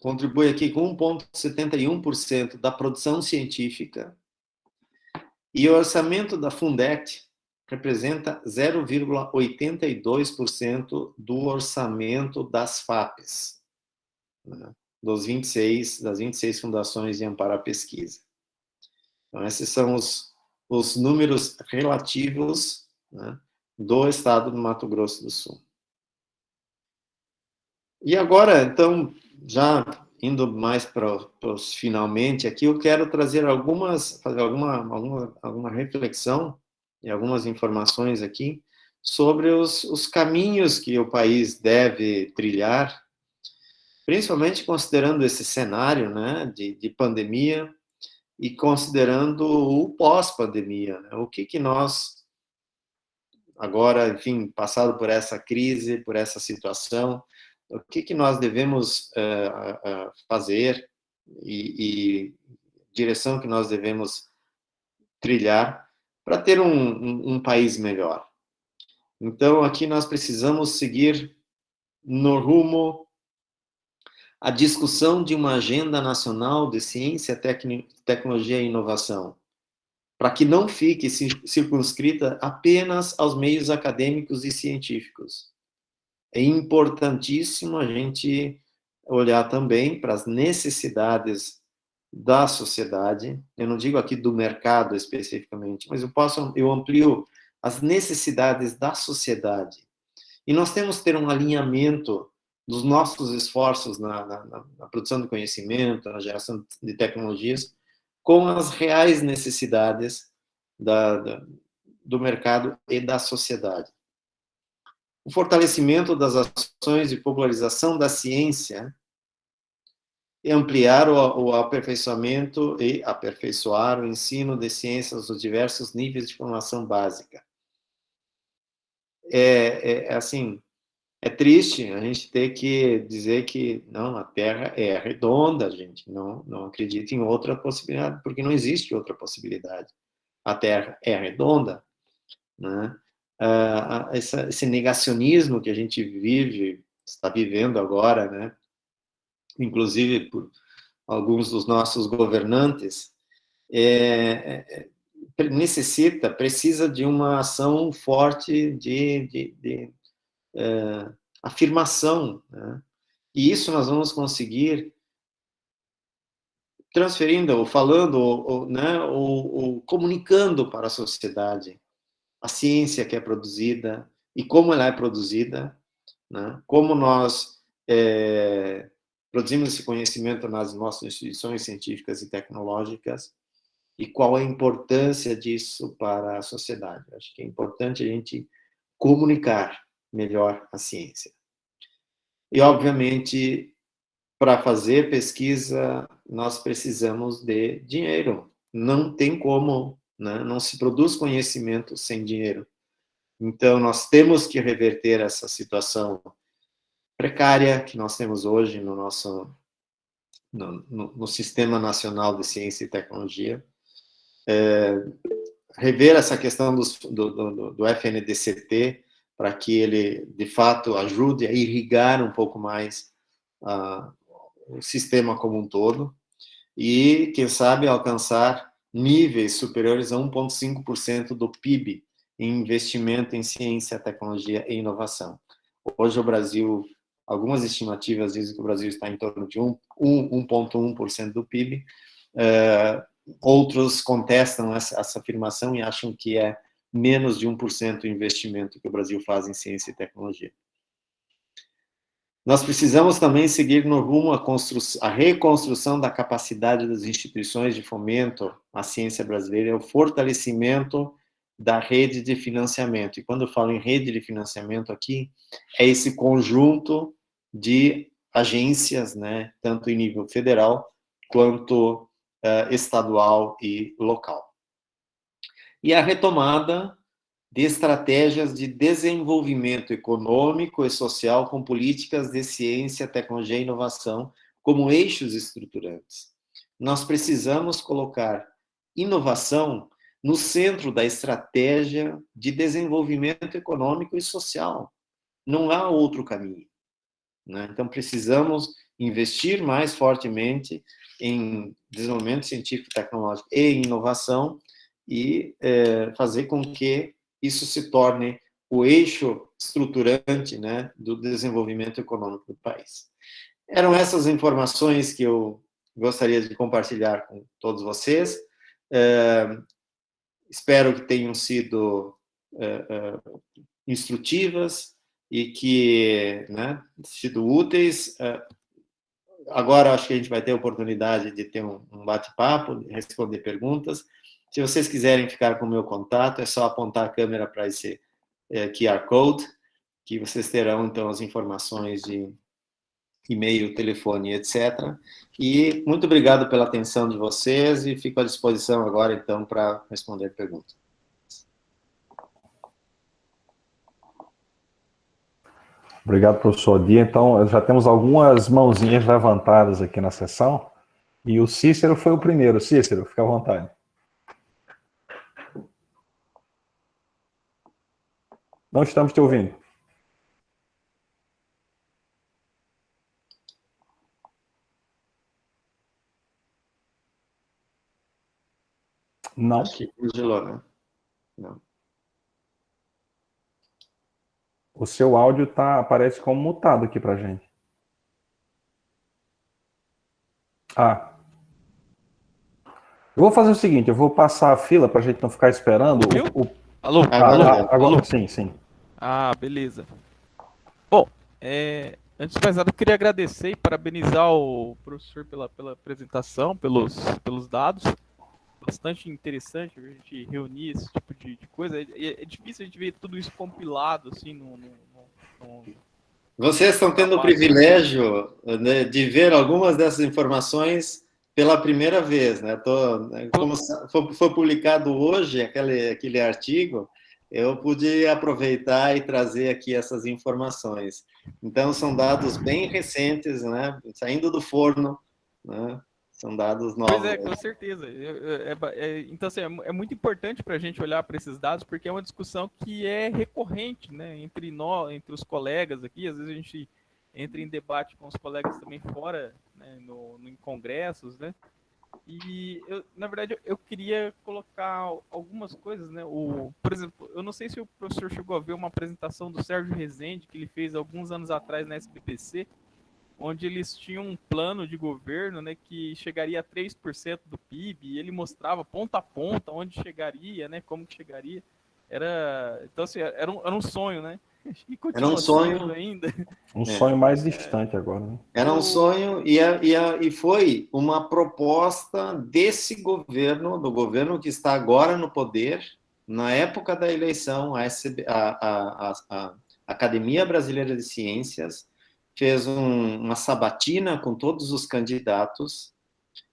contribui aqui com 1,71% da produção científica, e o orçamento da Fundect representa 0,82% do orçamento das FAPES, né, das 26 fundações de amparo à pesquisa. Então, esses são os números relativos, né, do estado do Mato Grosso do Sul. E agora, então, já indo mais para os finalmente aqui, eu quero fazer alguma reflexão e algumas informações aqui sobre os caminhos que o país deve trilhar, principalmente considerando esse cenário, né, de pandemia e considerando o pós-pandemia, né? O que nós, agora, enfim, passado por essa crise, por essa situação, o que nós devemos fazer e direção que nós devemos trilhar para ter um país melhor. Então, aqui nós precisamos seguir no rumo à discussão de uma agenda nacional de ciência, tecnologia e inovação, para que não fique circunscrita apenas aos meios acadêmicos e científicos. É importantíssimo a gente olhar também para as necessidades da sociedade. Eu não digo aqui do mercado especificamente, mas eu amplio as necessidades da sociedade. E nós temos que ter um alinhamento dos nossos esforços na produção de conhecimento, na geração de tecnologias, com as reais necessidades do mercado e da sociedade. O fortalecimento das ações de popularização da ciência e ampliar o aperfeiçoamento e aperfeiçoar o ensino de ciências nos diversos níveis de formação básica. Assim, é triste a gente ter que dizer que não, a Terra é redonda, gente, não acredita em outra possibilidade, porque não existe outra possibilidade. A Terra é redonda, né? Esse negacionismo que a gente está vivendo agora, né? Inclusive por alguns dos nossos governantes, precisa de uma ação forte de afirmação, né? E isso nós vamos conseguir transferindo, ou falando, ou comunicando para a sociedade a ciência que é produzida e como ela é produzida, né? Como nós produzimos esse conhecimento nas nossas instituições científicas e tecnológicas e qual a importância disso para a sociedade. Acho que é importante a gente comunicar melhor a ciência. E, obviamente, para fazer pesquisa, nós precisamos de dinheiro. Não tem como, né? Não se produz conhecimento sem dinheiro. Então, nós temos que reverter essa situação precária que nós temos hoje no Sistema Nacional de Ciência e Tecnologia. Rever essa questão do FNDCT, para que ele, de fato, ajude a irrigar um pouco mais o sistema como um todo, e, quem sabe, alcançar níveis superiores a 1,5% do PIB em investimento em ciência, tecnologia e inovação. Hoje o Brasil, algumas estimativas dizem que o Brasil está em torno de 1,1% do PIB, outros contestam essa afirmação e acham que é menos de 1% do investimento que o Brasil faz em ciência e tecnologia. Nós precisamos também seguir no rumo à reconstrução da capacidade das instituições de fomento à ciência brasileira, o fortalecimento da rede de financiamento. E quando eu falo em rede de financiamento aqui, é esse conjunto de agências, né, tanto em nível federal quanto estadual e local. E a retomada de estratégias de desenvolvimento econômico e social com políticas de ciência, tecnologia e inovação como eixos estruturantes. Nós precisamos colocar inovação no centro da estratégia de desenvolvimento econômico e social. Não há outro caminho, né? Então, precisamos investir mais fortemente em desenvolvimento científico, tecnológico e inovação e fazer com que isso se torne o eixo estruturante, né, do desenvolvimento econômico do país. Eram essas informações que eu gostaria de compartilhar com todos vocês. Espero que tenham sido instrutivas e que, né, sido úteis. Agora acho que a gente vai ter a oportunidade de ter um bate-papo, responder perguntas. Se vocês quiserem ficar com o meu contato, é só apontar a câmera para esse QR Code, que vocês terão, então, as informações de e-mail, telefone, etc. E muito obrigado pela atenção de vocês e fico à disposição agora, então, para responder perguntas. Obrigado, professor Odir. Então, já temos algumas mãozinhas levantadas aqui na sessão. E o Cícero foi o primeiro. Cícero, fica à vontade. Não estamos te ouvindo. Não. Acho que congelou, né? Não. O seu áudio aparece como mutado aqui pra gente. Eu vou fazer o seguinte, eu vou passar a fila pra gente não ficar esperando. Alô? Agora Alô? Sim. Beleza. Bom, antes de mais nada, eu queria agradecer e parabenizar o professor pela apresentação, pelos dados. Bastante interessante a gente reunir esse tipo de coisa. É difícil a gente ver tudo isso compilado, assim, Vocês estão tendo o privilégio, né, de ver algumas dessas informações pela primeira vez, né? Como foi publicado hoje aquele artigo, eu pude aproveitar e trazer aqui essas informações. Então, são dados bem recentes, né? Saindo do forno, né? São dados novos. Pois é, com certeza. Então, assim, é muito importante para a gente olhar para esses dados, porque é uma discussão que é recorrente, né, entre nós, entre os colegas aqui. Às vezes a gente entra em debate com os colegas também fora, né, em congressos, né? E, na verdade, eu queria colocar algumas coisas, né? Por exemplo, eu não sei se o professor chegou a ver uma apresentação do Sérgio Rezende, que ele fez alguns anos atrás na SBPC, onde eles tinham um plano de governo, né, que chegaria a 3% do PIB, e ele mostrava ponta a ponta onde chegaria, né, como que chegaria. Então, assim, era um sonho, né? E era um sonho ainda. Um sonho mais distante agora, né? Era um sonho e foi uma proposta desse governo, do governo que está agora no poder, na época da eleição, a Academia Brasileira de Ciências fez uma sabatina com todos os candidatos,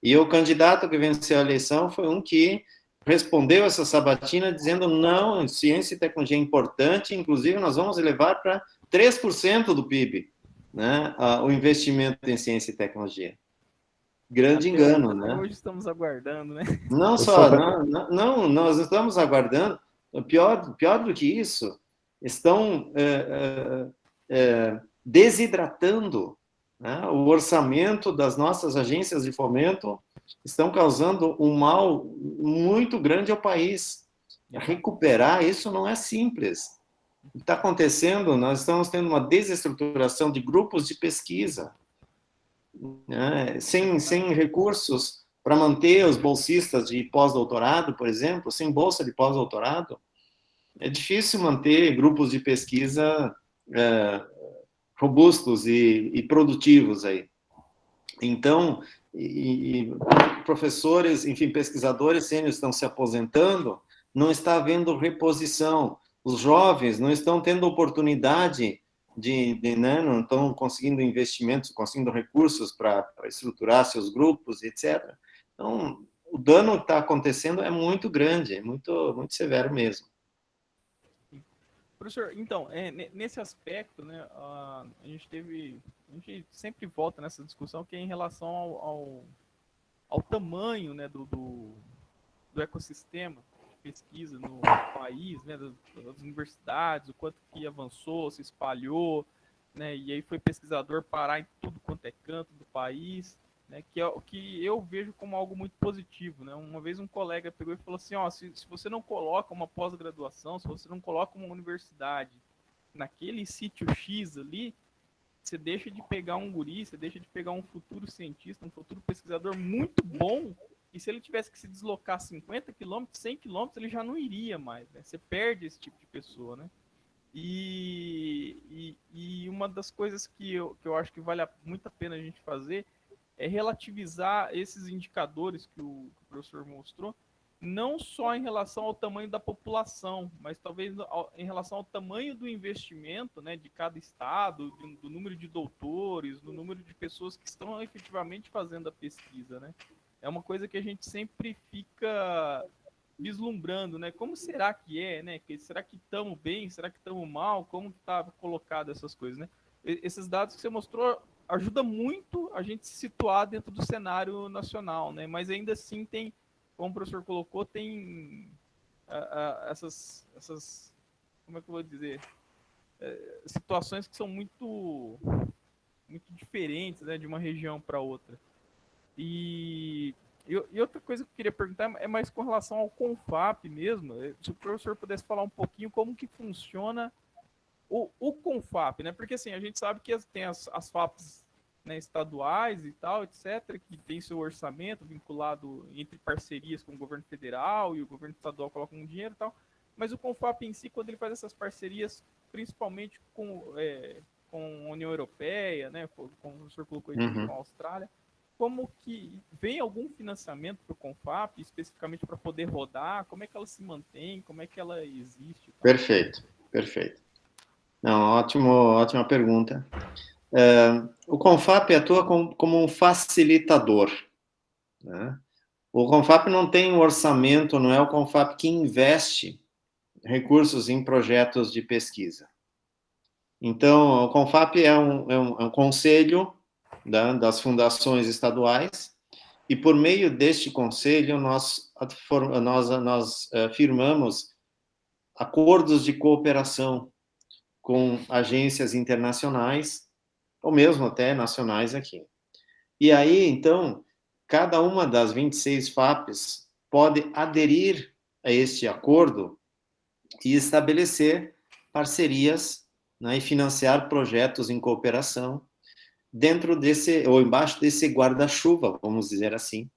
e o candidato que venceu a eleição foi um que respondeu essa sabatina dizendo: não, ciência e tecnologia é importante, inclusive nós vamos elevar para 3% do PIB, né, o investimento em ciência e tecnologia. Grande engano, né? Hoje estamos aguardando, né? Não nós estamos aguardando. Pior do que isso, estão desidratando, né, o orçamento das nossas agências de fomento, estão causando um mal muito grande ao país. Recuperar isso não é simples. O que está acontecendo, nós estamos tendo uma desestruturação de grupos de pesquisa, né, sem recursos para manter os bolsistas de pós-doutorado, por exemplo, sem bolsa de pós-doutorado. é difícil manter grupos de pesquisa robustos e produtivos aí. Então, professores, enfim, pesquisadores sêniores estão se aposentando, não está havendo reposição. Os jovens não estão tendo oportunidade né, não estão conseguindo investimentos, conseguindo recursos para estruturar seus grupos, etc. Então, o dano que está acontecendo é muito grande, é muito, muito severo mesmo. Professor, então, nesse aspecto, né, a gente sempre volta nessa discussão que é em relação ao tamanho, né, do ecossistema de pesquisa no país, né, das universidades, o quanto que avançou, se espalhou, né, e aí foi pesquisador parar em tudo quanto é canto do país, né, que é o que eu vejo como algo muito positivo, né. Uma vez um colega pegou e falou assim, ó, se você não coloca uma pós-graduação, se você não coloca uma universidade naquele sítio X ali, você deixa de pegar um guri, você deixa de pegar um futuro cientista, um futuro pesquisador muito bom, e se ele tivesse que se deslocar 50 quilômetros, 100 quilômetros, ele já não iria mais, né? Você perde esse tipo de pessoa, né? E uma das coisas que eu acho que vale muito a pena a gente fazer é relativizar esses indicadores que o professor mostrou, não só em relação ao tamanho da população, mas talvez em relação ao tamanho do investimento, né, de cada estado, do número de doutores, do número de pessoas que estão efetivamente fazendo a pesquisa, né? É uma coisa que a gente sempre fica vislumbrando, né? Como será que é, né? Será que estamos bem? Será que estamos mal? Como está colocado essas coisas, né? Esses dados que você mostrou ajuda muito a gente se situar dentro do cenário nacional, né? Mas ainda assim tem, como o professor colocou, tem essas, como é que eu vou dizer, situações que são muito diferentes, né, de uma região para outra. E outra coisa que eu queria perguntar é mais com relação ao CONFAP mesmo. Se o professor pudesse falar um pouquinho como que funciona o CONFAP, né? Porque assim, a gente sabe que tem as FAPs, né, estaduais e tal, etc., que tem seu orçamento vinculado entre parcerias com o governo federal e o governo estadual coloca um dinheiro e tal, mas o CONFAP em si, quando ele faz essas parcerias, principalmente com a União Europeia, né, como o professor colocou aqui, com a Austrália, como que vem algum financiamento para o CONFAP, especificamente para poder rodar? Como é que ela se mantém? Como é que ela existe? Perfeito, perfeito. Não, ótima pergunta. O CONFAP atua como um facilitador, né? O CONFAP não tem um orçamento, não é o CONFAP que investe recursos em projetos de pesquisa. Então, o CONFAP é um conselho das fundações estaduais, e por meio deste conselho nós firmamos acordos de cooperação com agências internacionais, ou mesmo até nacionais aqui. E aí, então, cada uma das 26 FAPs pode aderir a este acordo e estabelecer parcerias, né, e financiar projetos em cooperação dentro desse, ou embaixo desse guarda-chuva, vamos dizer assim,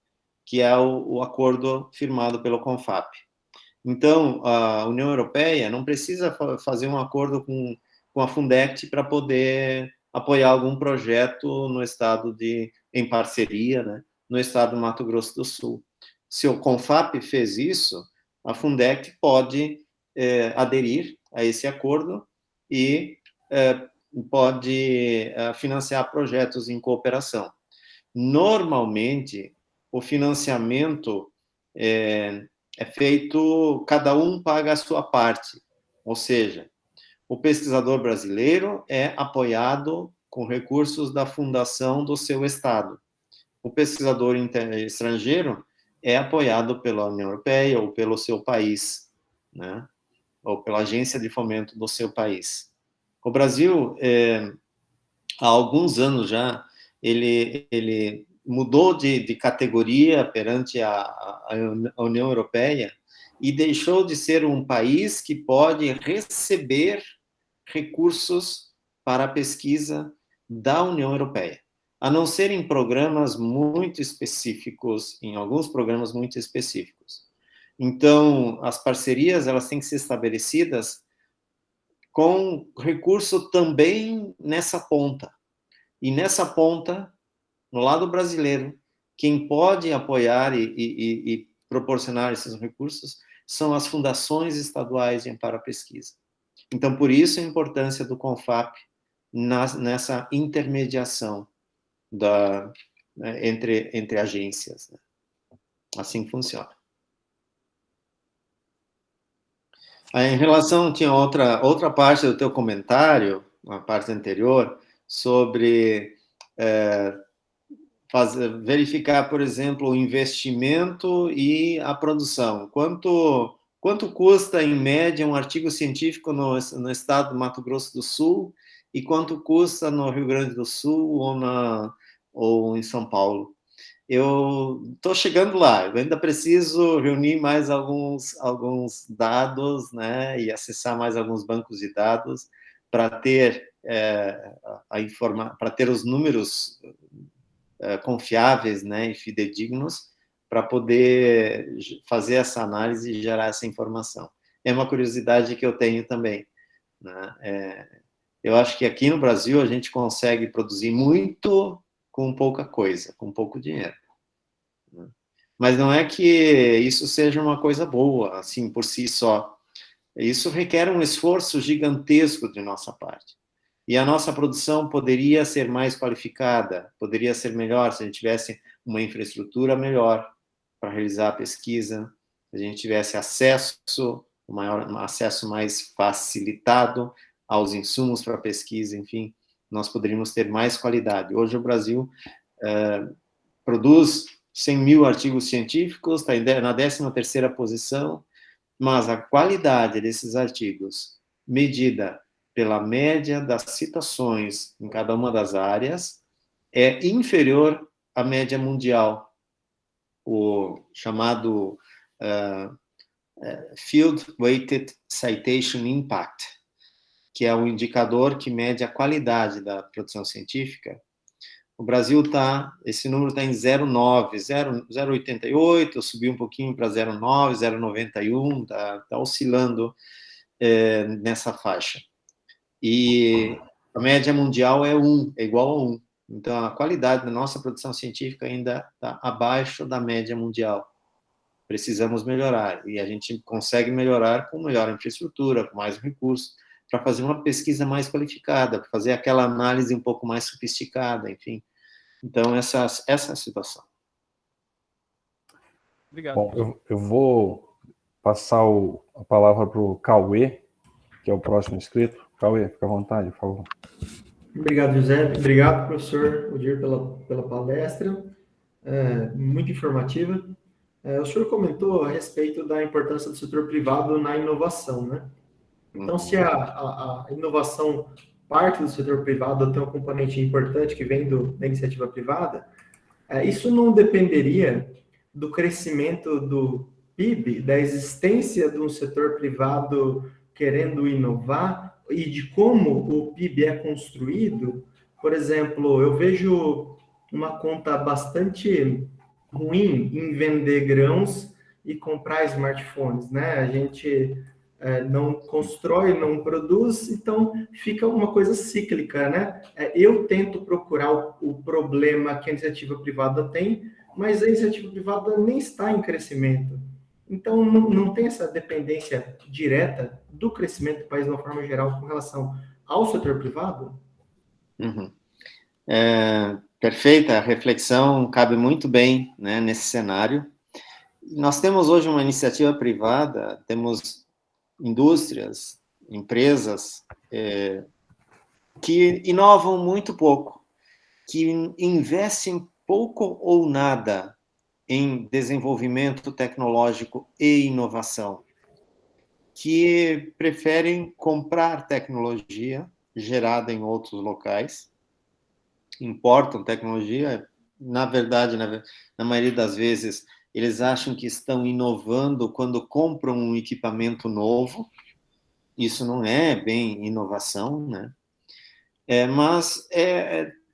que é o acordo firmado pelo CONFAP. Então, a União Europeia não precisa fazer um acordo com a Fundect para poder apoiar algum projeto no estado em parceria, né, no estado do Mato Grosso do Sul. Se o CONFAP fez isso, a Fundect pode aderir a esse acordo e pode financiar projetos em cooperação. Normalmente, o financiamento é feito, cada um paga a sua parte, ou seja, o pesquisador brasileiro é apoiado com recursos da fundação do seu estado. O pesquisador estrangeiro é apoiado pela União Europeia ou pelo seu país, né? Ou pela agência de fomento do seu país. O Brasil, há alguns anos já, ele mudou de categoria perante a União Europeia e deixou de ser um país que pode receber recursos para a pesquisa da União Europeia, a não ser em programas muito específicos, em alguns programas muito específicos. Então, as parcerias, elas têm que ser estabelecidas com recurso também nessa ponta. E nessa ponta, no lado brasileiro, quem pode apoiar e proporcionar esses recursos são as fundações estaduais de amparo à pesquisa. Então, por isso a importância do CONFAP nessa intermediação entre agências. Né? Assim funciona. Em relação, tinha outra parte do teu comentário, uma parte anterior, sobre verificar, por exemplo, o investimento e a produção. Quanto custa, em média, um artigo científico no estado do Mato Grosso do Sul e quanto custa no Rio Grande do Sul ou em São Paulo? Eu estou chegando lá, eu ainda preciso reunir mais alguns dados, né, e acessar mais alguns bancos de dados para ter para ter os números confiáveis, né, e fidedignos para poder fazer essa análise e gerar essa informação. É uma curiosidade que eu tenho também. Né? Eu acho que aqui no Brasil a gente consegue produzir muito com pouca coisa, com pouco dinheiro. Né? Mas não é que isso seja uma coisa boa, assim, por si só. Isso requer um esforço gigantesco de nossa parte. E a nossa produção poderia ser mais qualificada, poderia ser melhor se a gente tivesse uma infraestrutura melhor para realizar a pesquisa, se a gente tivesse um acesso mais facilitado aos insumos para a pesquisa, enfim, nós poderíamos ter mais qualidade. Hoje o Brasil produz 100 mil artigos científicos, está na 13ª posição, mas a qualidade desses artigos, medida pela média das citações em cada uma das áreas, é inferior à média mundial, o chamado Field Weighted Citation Impact, que é um indicador que mede a qualidade da produção científica. O Brasil esse número está em 0,9, 0,88, subiu um pouquinho para 0,9, 0,91, está oscilando nessa faixa. E a média mundial é igual a 1. Então, a qualidade da nossa produção científica ainda está abaixo da média mundial. Precisamos melhorar, e a gente consegue melhorar com melhor infraestrutura, com mais recursos, para fazer uma pesquisa mais qualificada, para fazer aquela análise um pouco mais sofisticada, enfim. Então, essa é a situação. Obrigado. Bom, eu vou passar a palavra para o Cauê, que é o próximo inscrito. Cauê, fica à vontade, por favor. Obrigado, José. Obrigado, professor Odir, pela palestra. Muito informativa. O senhor comentou a respeito da importância do setor privado na inovação, né? Então, se a inovação parte do setor privado, tem um componente importante que vem da iniciativa privada, isso não dependeria do crescimento do PIB, da existência de um setor privado querendo inovar e de como o PIB é construído? Por exemplo, eu vejo uma conta bastante ruim em vender grãos e comprar smartphones, né? A gente não constrói, não produz, então fica uma coisa cíclica, né? Eu tento procurar o problema que a iniciativa privada tem, mas a iniciativa privada nem está em crescimento. Então, não tem essa dependência direta do crescimento do país de uma forma geral com relação ao setor privado? Uhum. Perfeita, a reflexão cabe muito bem, né, nesse cenário. Nós temos hoje uma iniciativa privada, temos indústrias, empresas que inovam muito pouco, que investem pouco ou nada em desenvolvimento tecnológico e inovação, que preferem comprar tecnologia gerada em outros locais, importam tecnologia, na verdade, na maioria das vezes, eles acham que estão inovando quando compram um equipamento novo. Isso não é bem inovação, né? Mas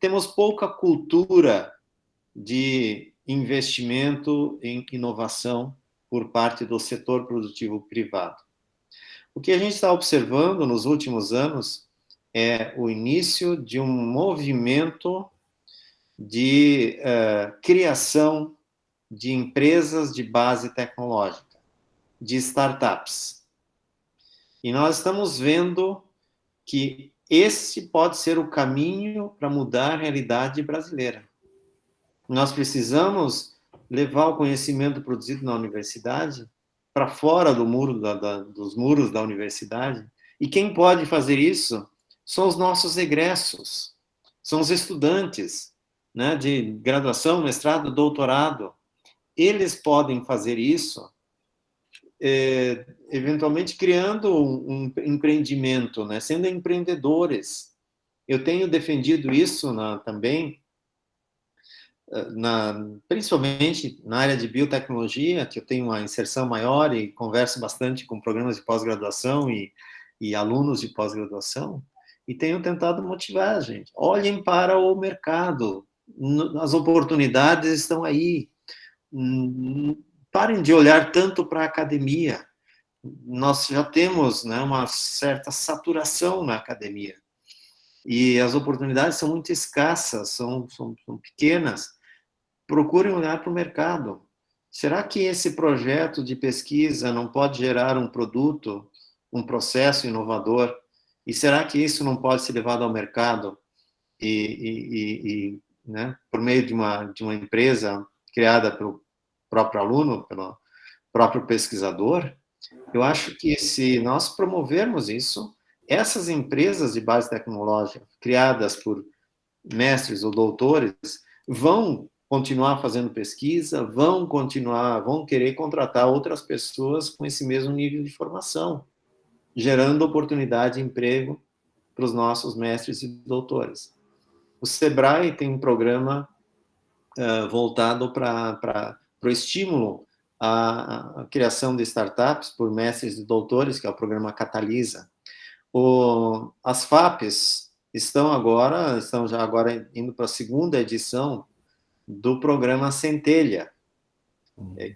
temos pouca cultura de investimento em inovação por parte do setor produtivo privado. O que a gente está observando nos últimos anos é o início de um movimento de criação de empresas de base tecnológica, de startups. E nós estamos vendo que esse pode ser o caminho para mudar a realidade brasileira. Nós precisamos levar o conhecimento produzido na universidade para fora do muro dos muros da universidade. E quem pode fazer isso são os nossos egressos, são os estudantes, né, de graduação, mestrado, doutorado. Eles podem fazer isso, eventualmente criando um empreendimento, né, sendo empreendedores. Eu tenho defendido isso também, principalmente na área de biotecnologia, que eu tenho uma inserção maior e converso bastante com programas de pós-graduação e alunos de pós-graduação, e tenho tentado motivar a gente. Olhem para o mercado, as oportunidades estão aí. Parem de olhar tanto para a academia. Nós já temos, né, uma certa saturação na academia. E as oportunidades são muito escassas, são pequenas. Procurem olhar para o mercado. Será que esse projeto de pesquisa não pode gerar um produto, um processo inovador? E será que isso não pode ser levado ao mercado né, por meio de uma empresa criada pelo próprio aluno, pelo próprio pesquisador? Eu acho que se nós promovermos isso, essas empresas de base tecnológica, criadas por mestres ou doutores, vão continuar fazendo pesquisa, vão querer contratar outras pessoas com esse mesmo nível de formação, gerando oportunidade de emprego para os nossos mestres e doutores. O Sebrae tem um programa voltado para o estímulo à criação de startups por mestres e doutores, que é o programa Catalisa. As FAPES estão já agora indo para a segunda edição do programa Centelha,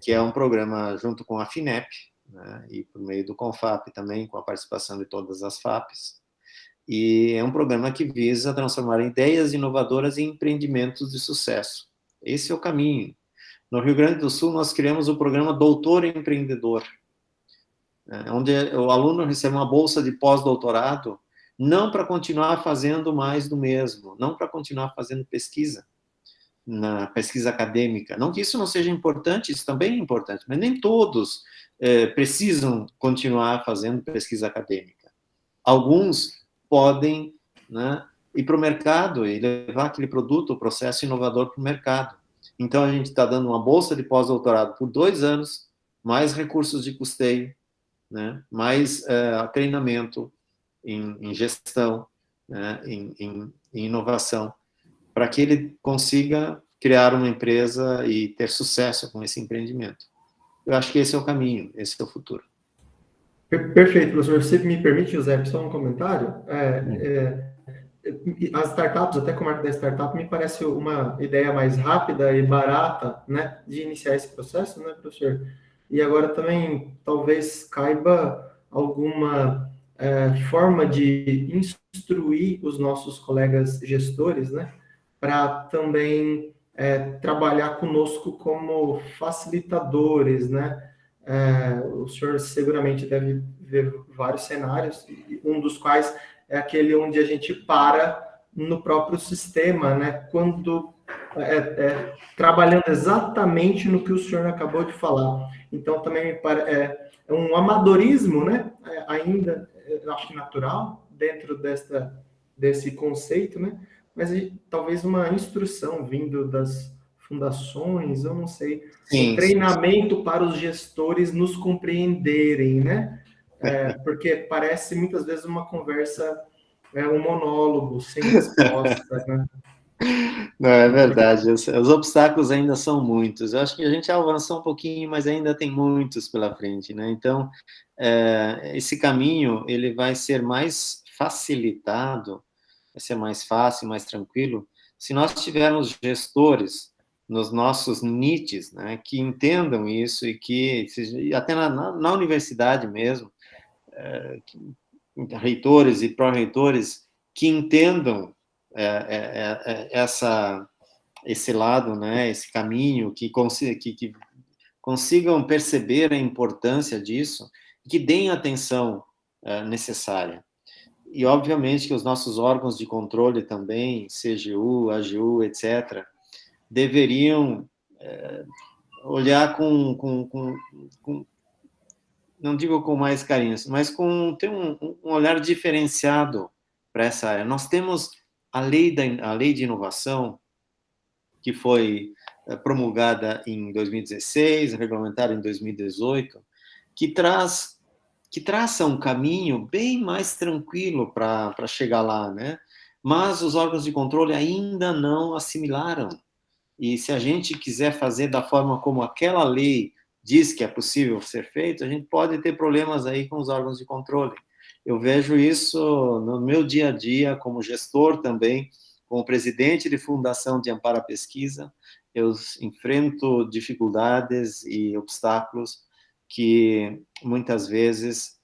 que é um programa junto com a FINEP, né, e por meio do CONFAP também, com a participação de todas as FAPES. E é um programa que visa transformar ideias inovadoras em empreendimentos de sucesso. Esse é o caminho. No Rio Grande do Sul, nós criamos o programa Doutor Empreendedor, onde o aluno recebe uma bolsa de pós-doutorado, não para continuar fazendo mais do mesmo, não para continuar fazendo pesquisa, na pesquisa acadêmica. Não que isso não seja importante, isso também é importante, mas nem todos precisam continuar fazendo pesquisa acadêmica. Alguns podem, né, ir para o mercado e levar aquele produto, o processo inovador para o mercado. Então, a gente está dando uma bolsa de pós-doutorado por 2 anos, mais recursos de custeio, né, mais treinamento em gestão, né, em inovação, para que ele consiga criar uma empresa e ter sucesso com esse empreendimento. Eu acho que esse é o caminho, esse é o futuro. Perfeito, professor. Se me permite, José, só um comentário. As startups, até com a marca da startup, me parece uma ideia mais rápida e barata, né, de iniciar esse processo, né, professor? E agora também, talvez, caiba alguma forma de instruir os nossos colegas gestores, né, para também trabalhar conosco como facilitadores, né? O senhor seguramente deve ver vários cenários, um dos quais é aquele onde a gente para no próprio sistema, né? Quando trabalhando exatamente no que o senhor acabou de falar. Então, também é um amadorismo, né? Ainda, acho que natural, dentro desse conceito, né? Mas talvez uma instrução vindo das fundações, eu não sei, um treinamento para os gestores nos compreenderem, né? Porque parece muitas vezes uma conversa, um monólogo, sem resposta, né? Não, é verdade, os obstáculos ainda são muitos. Eu acho que a gente avançou um pouquinho, mas ainda tem muitos pela frente, né? Então, esse caminho, ele vai ser mais facilitado, vai ser mais fácil, mais tranquilo, se nós tivermos gestores nos nossos NITs, né, que entendam isso e que, até na universidade mesmo, reitores e pró-reitores que entendam esse lado, né, esse caminho, que consigam perceber a importância disso, que deem a atenção necessária. E, obviamente, que os nossos órgãos de controle também, CGU, AGU, etc., deveriam olhar não digo com mais carinho, mas ter um olhar diferenciado para essa área. Nós temos a lei de inovação, que foi promulgada em 2016, regulamentada em 2018, que traça um caminho bem mais tranquilo para chegar lá, né? Mas os órgãos de controle ainda não assimilaram. E se a gente quiser fazer da forma como aquela lei diz que é possível ser feito, a gente pode ter problemas aí com os órgãos de controle. Eu vejo isso no meu dia a dia, como gestor também, como presidente de fundação de amparo à pesquisa, eu enfrento dificuldades e obstáculos que, muitas vezes,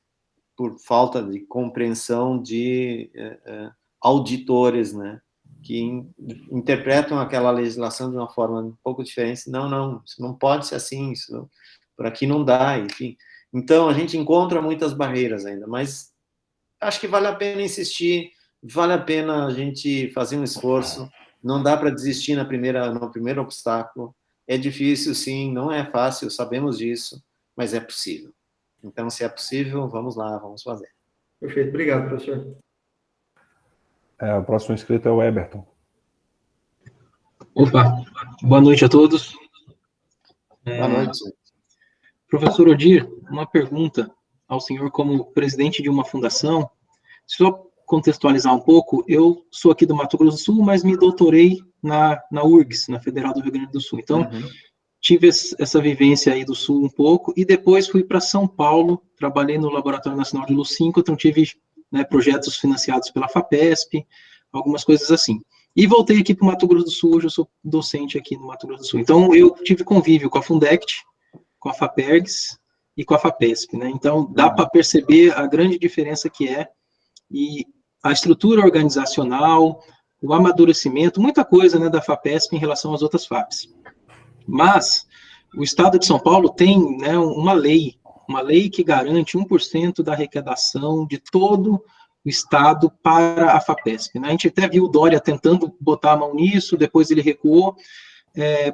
por falta de compreensão de auditores, né, que interpretam aquela legislação de uma forma um pouco diferente. Não, isso não pode ser assim, isso por aqui não dá, enfim. Então, a gente encontra muitas barreiras ainda, mas acho que vale a pena insistir, vale a pena a gente fazer um esforço, não dá para desistir no primeiro obstáculo. É difícil, sim, não é fácil, sabemos disso, mas é possível. Então, se é possível, vamos lá, vamos fazer. Perfeito, obrigado, professor. O próximo inscrito é o Eberton. Opa, boa noite a todos. Boa noite. Professor Odir, uma pergunta ao senhor como presidente de uma fundação. Só contextualizar um pouco, eu sou aqui do Mato Grosso do Sul, mas me doutorei na URGS, na Federal do Rio Grande do Sul. Então, tive essa vivência aí do Sul um pouco, e depois fui para São Paulo, trabalhei no Laboratório Nacional de Luz-Síncrotron, tive projetos financiados pela FAPESP, algumas coisas assim. E voltei aqui para o Mato Grosso do Sul, hoje eu sou docente aqui no Mato Grosso do Sul. Então, eu tive convívio com a Fundect, com a FAPERGS e com a FAPESP, né? Então, dá para perceber a grande diferença que é, e a estrutura organizacional, o amadurecimento, muita coisa, né, da FAPESP em relação às outras FAPs. Mas o Estado de São Paulo tem, né, uma lei que garante 1% da arrecadação de todo o Estado para a FAPESP, né? A gente até viu o Dória tentando botar a mão nisso, depois ele recuou.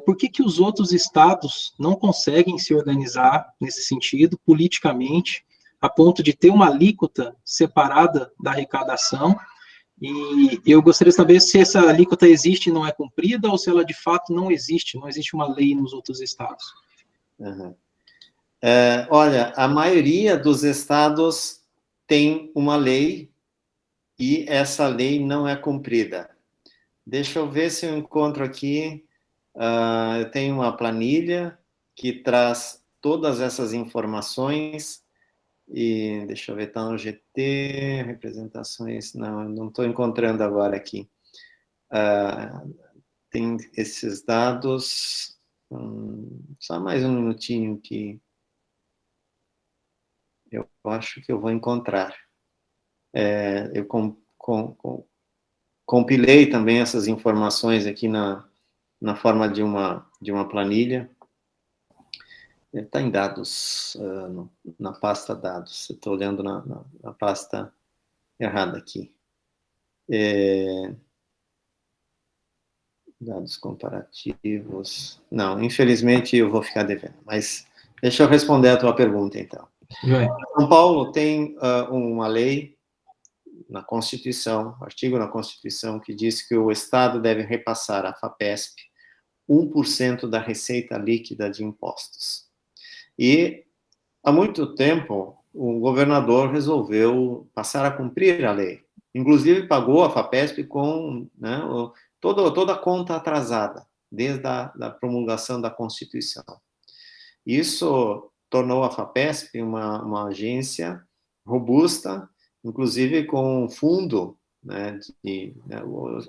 Por que os outros estados não conseguem se organizar nesse sentido, politicamente, a ponto de ter uma alíquota separada da arrecadação? E eu gostaria de saber se essa alíquota existe e não é cumprida, ou se ela de fato não existe uma lei nos outros estados. Olha, a maioria dos estados tem uma lei e essa lei não é cumprida. Deixa eu ver se eu encontro aqui. Eu tenho uma planilha que traz todas essas informações. E deixa eu ver, está no GT, representações, não estou encontrando agora aqui. Tem esses dados, só mais um minutinho que eu acho que eu vou encontrar. Eu compilei também essas informações aqui na forma de uma planilha. Está em dados, na pasta dados. Eu estou olhando na pasta errada aqui. Dados comparativos. Não, infelizmente eu vou ficar devendo. Mas deixa eu responder a tua pergunta, então. São Paulo tem uma lei na Constituição, artigo na Constituição, que diz que o Estado deve repassar à FAPESP 1% da receita líquida de impostos. E, há muito tempo, o governador resolveu passar a cumprir a lei. Inclusive, pagou a FAPESP com, né, toda a conta atrasada, desde a promulgação da Constituição. Isso tornou a FAPESP uma agência robusta, inclusive com fundo, né,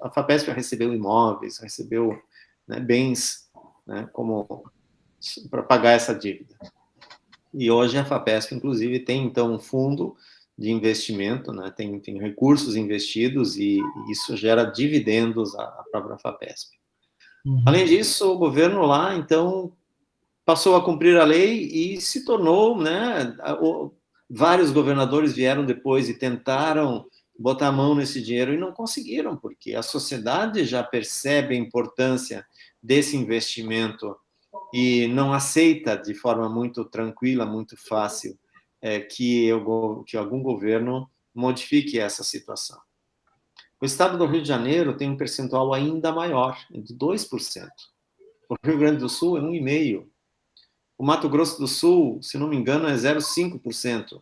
a FAPESP recebeu imóveis, recebeu, né, bens né, como para pagar essa dívida. E hoje a FAPESP, inclusive, tem, então, um fundo de investimento, né, tem recursos investidos e isso gera dividendos à própria FAPESP. Além disso, o governo lá, então, passou a cumprir a lei e se tornou, né, vários governadores vieram depois e tentaram botar a mão nesse dinheiro e não conseguiram, porque a sociedade já percebe a importância desse investimento e não aceita de forma muito tranquila, muito fácil, que algum governo modifique essa situação. O estado do Rio de Janeiro tem um percentual ainda maior, de 2%. O Rio Grande do Sul é 1,5%. O Mato Grosso do Sul, se não me engano, é 0,5%.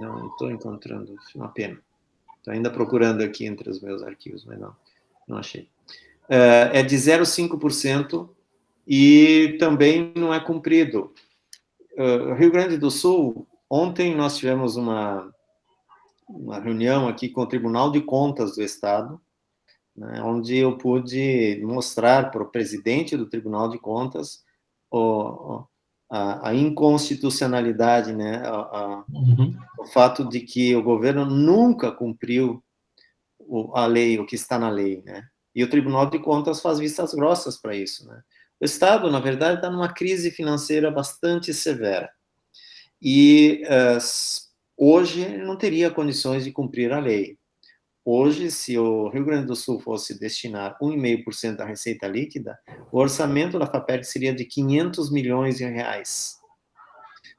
Não estou encontrando, uma pena. Estou ainda procurando aqui entre os meus arquivos, mas não achei. É de 0,5% e também não é cumprido. Rio Grande do Sul, ontem nós tivemos uma reunião aqui com o Tribunal de Contas do Estado, né, onde eu pude mostrar para o presidente do Tribunal de Contas a inconstitucionalidade, né, o fato de que o governo nunca cumpriu a lei, o que está na lei, né? E o Tribunal de Contas faz vistas grossas para isso, né? O Estado, na verdade, está numa crise financeira bastante severa. E hoje não teria condições de cumprir a lei. Hoje, se o Rio Grande do Sul fosse destinar 1,5% da receita líquida, o orçamento da FAPESP seria de 500 milhões de reais.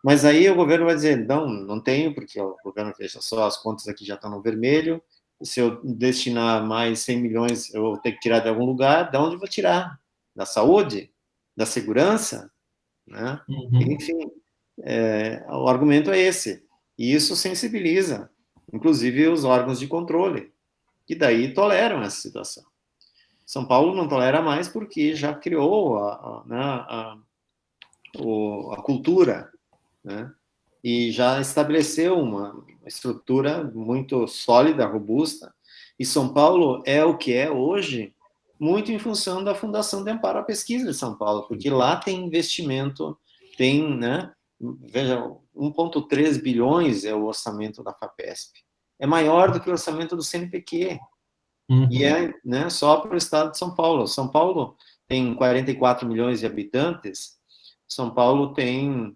Mas aí o governo vai dizer, não tenho, porque o governo fecha só, as contas aqui já estão no vermelho, se eu destinar mais 100 milhões, eu vou ter que tirar de algum lugar, de onde eu vou tirar? Da saúde? Da segurança? Né? Enfim, o argumento é esse. E isso sensibiliza, inclusive, os órgãos de controle, que daí toleram essa situação. São Paulo não tolera mais porque já criou a cultura, né? E já estabeleceu uma estrutura muito sólida, robusta, e São Paulo é o que é hoje, muito em função da Fundação de Amparo à Pesquisa de São Paulo, porque lá tem investimento, tem, né, veja, 1,3 bilhões é o orçamento da FAPESP, é maior do que o orçamento do CNPq, e é, né, só para o estado de São Paulo. São Paulo tem 44 milhões de habitantes, São Paulo tem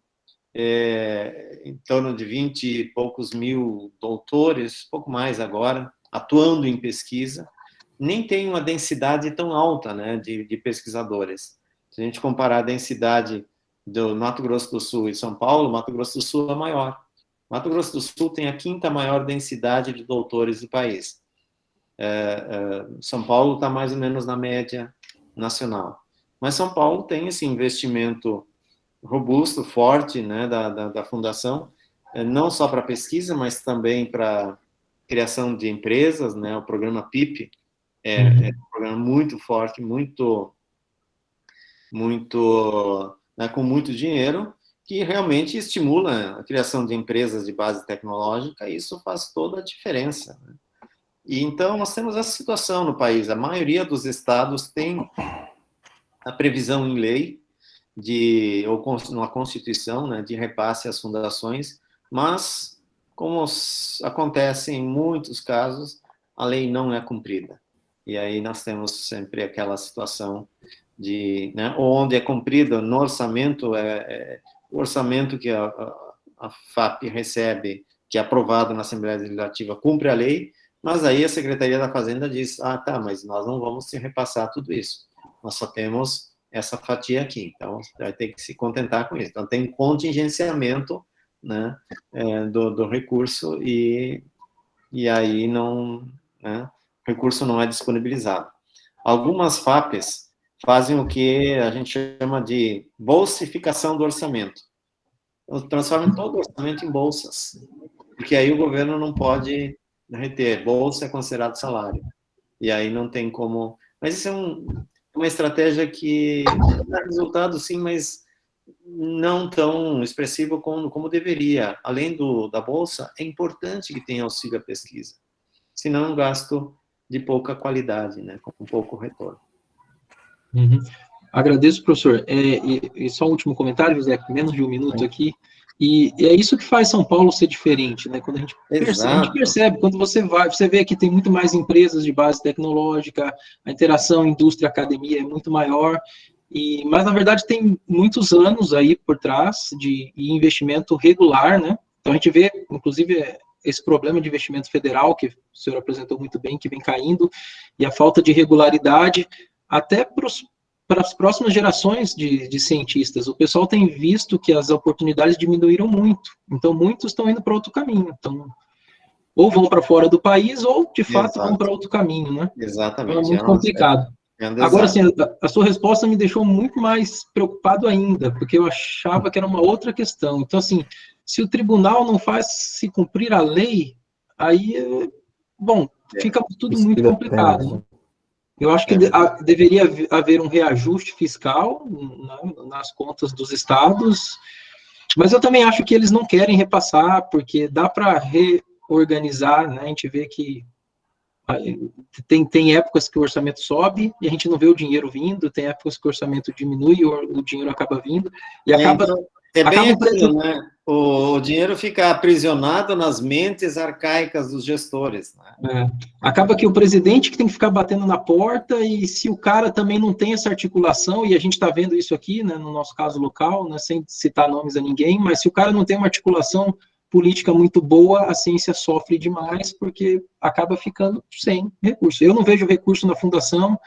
em torno de 20 e poucos mil doutores, pouco mais agora, atuando em pesquisa, nem tem uma densidade tão alta, né, de pesquisadores. Se a gente comparar a densidade do Mato Grosso do Sul e São Paulo, Mato Grosso do Sul é maior. Mato Grosso do Sul tem a 5ª maior densidade de doutores do país. São Paulo está mais ou menos na média nacional. Mas São Paulo tem esse investimento robusto, forte, né, da fundação, não só para pesquisa, mas também para criação de empresas, né, o programa PIP é um programa muito forte, muito, né, com muito dinheiro, que realmente estimula a criação de empresas de base tecnológica, e isso faz toda a diferença, né? E então nós temos essa situação no país, a maioria dos estados tem a previsão em lei ou na Constituição, né, de repasse às fundações, mas, como acontece em muitos casos, a lei não é cumprida. E aí nós temos sempre aquela situação de, né, onde é cumprida no orçamento, o orçamento que a FAP recebe, que é aprovado na Assembleia Legislativa, cumpre a lei, mas aí a Secretaria da Fazenda diz, tá, mas nós não vamos te repassar tudo isso, nós só temos essa fatia aqui, então vai ter que se contentar com isso. Então tem contingenciamento, né, do recurso e aí não, né, o recurso não é disponibilizado. Algumas FAPES fazem o que a gente chama de bolsificação do orçamento. Então, transformam todo o orçamento em bolsas, porque aí o governo não pode reter. Bolsa é considerado salário. E aí não tem como... Mas isso é uma estratégia que dá resultado, sim, mas não tão expressivo como deveria. Além da bolsa, é importante que tenha auxílio à pesquisa. Senão é um gasto de pouca qualidade, né, com pouco retorno. Uhum. Agradeço, professor. E só um último comentário, José, menos de um minuto aqui. E é isso que faz São Paulo ser diferente, né? Quando a gente Exato. percebe, quando você vê que tem muito mais empresas de base tecnológica, a interação indústria-academia é muito maior, mas na verdade tem muitos anos aí por trás de investimento regular, né? Então a gente vê, inclusive, esse problema de investimento federal, que o senhor apresentou muito bem, que vem caindo, e a falta de regularidade, até para as próximas gerações de cientistas. O pessoal tem visto que as oportunidades diminuíram muito, então muitos estão indo para outro caminho. Então, ou vão para fora do país, ou de fato vão para outro caminho, né? Então é Exatamente. muito complicado. Agora, assim, a sua resposta me deixou muito mais preocupado ainda, porque eu achava que era uma outra questão. Então, assim, se o tribunal não faz se cumprir a lei, aí, bom, fica tudo muito complicado, né? Eu acho que deveria haver um reajuste fiscal, né, nas contas dos estados, mas eu também acho que eles não querem repassar, porque dá para reorganizar, né? A gente vê que tem épocas que o orçamento sobe e a gente não vê o dinheiro vindo, tem épocas que o orçamento diminui e o dinheiro acaba vindo, e acaba... Então, bem aquilo, né? O dinheiro fica aprisionado nas mentes arcaicas dos gestores, né? Acaba que o presidente que tem que ficar batendo na porta, e se o cara também não tem essa articulação, e a gente está vendo isso aqui, né, no nosso caso local, né, sem citar nomes a ninguém, mas se o cara não tem uma articulação política muito boa, a ciência sofre demais, porque acaba ficando sem recurso. Eu não vejo recurso na fundação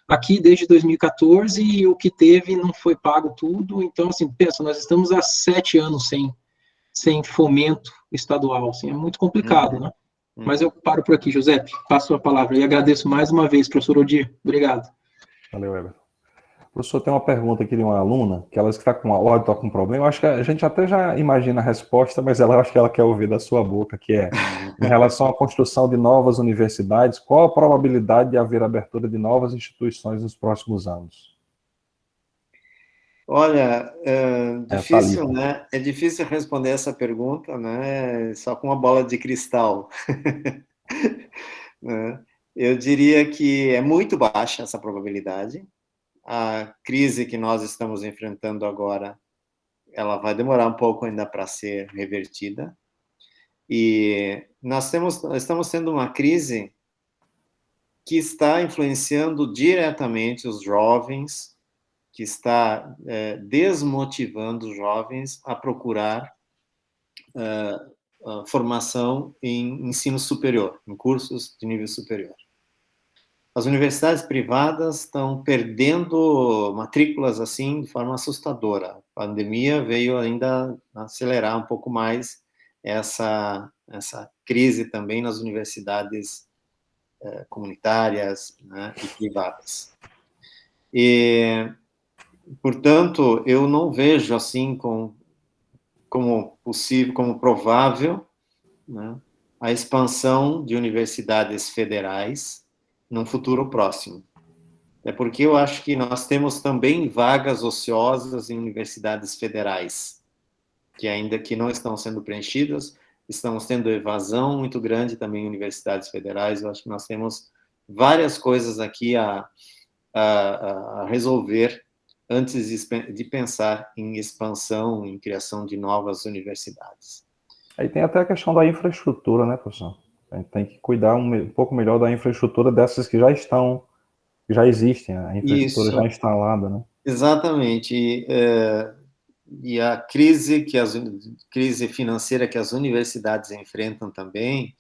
aqui desde 2014, e o que teve não foi pago tudo. Então, assim, pensa, nós estamos há 7 anos sem fomento estadual, assim, é muito complicado, né? Mas eu paro por aqui, José, passo a palavra e agradeço mais uma vez, professor Odir. Obrigado. Valeu, Everton. Professor, tem uma pergunta aqui de uma aluna, que ela está com o áudio, está com problema. Eu acho que a gente até já imagina a resposta, mas ela acho que ela quer ouvir da sua boca, que é, em relação à construção de novas universidades, qual a probabilidade de haver abertura de novas instituições nos próximos anos? Olha, difícil, né? É difícil responder essa pergunta, né? Só com uma bola de cristal. Eu diria que é muito baixa essa probabilidade. A crise que nós estamos enfrentando agora, ela vai demorar um pouco ainda para ser revertida. E nós estamos tendo uma crise que está influenciando diretamente os jovens, que está desmotivando os jovens a procurar formação em ensino superior, em cursos de nível superior. As universidades privadas estão perdendo matrículas assim de forma assustadora. A pandemia veio ainda acelerar um pouco mais essa crise também nas universidades comunitárias, né, e privadas. E, portanto, eu não vejo assim como possível, como provável, né, a expansão de universidades federais num futuro próximo. É porque eu acho que nós temos também vagas ociosas em universidades federais, que ainda que não estão sendo preenchidas, estamos tendo evasão muito grande também em universidades federais. Eu acho que nós temos várias coisas aqui a resolver antes de pensar em expansão, em criação de novas universidades. Aí tem até a questão da infraestrutura, né, professor? A gente tem que cuidar um pouco melhor da infraestrutura dessas que já estão, que já existem, né? A infraestrutura já instalada, né? Exatamente. E a crise financeira que as universidades enfrentam também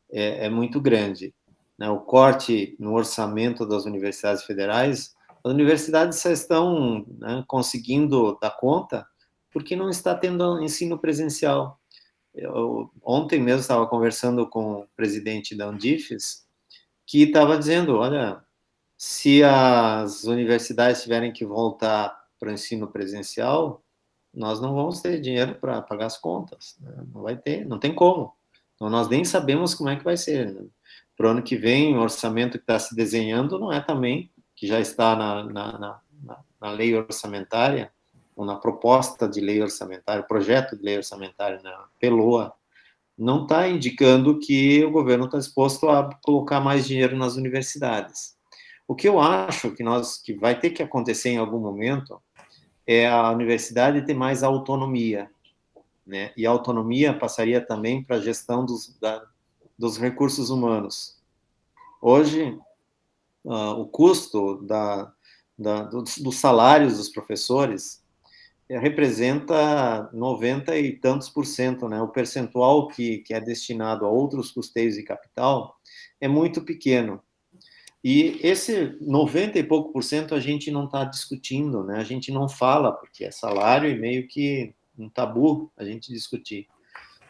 é muito grande, né? O corte no orçamento das universidades federais, as universidades só estão, né, conseguindo dar conta porque não está tendo ensino presencial. Ontem mesmo estava conversando com o presidente da Undifes, que estava dizendo, olha, se as universidades tiverem que voltar para o ensino presencial, nós não vamos ter dinheiro para pagar as contas, né? Não vai ter, não tem como. Então, nós nem sabemos como é que vai ser, né? Para o ano que vem, o orçamento que está se desenhando não é também, que já está na lei orçamentária, ou na proposta de lei orçamentária, projeto de lei orçamentária, na PELOA, não está indicando que o governo está disposto a colocar mais dinheiro nas universidades. O que eu acho que vai ter que acontecer em algum momento é a universidade ter mais autonomia, né? E a autonomia passaria também para a gestão dos recursos humanos. Hoje, o custo dos salários dos professores representa 90 e tantos por cento, né? O percentual que é destinado a outros custeios e capital é muito pequeno. E esse 90 e pouco por cento a gente não está discutindo, né? A gente não fala, porque é salário e meio que um tabu a gente discutir.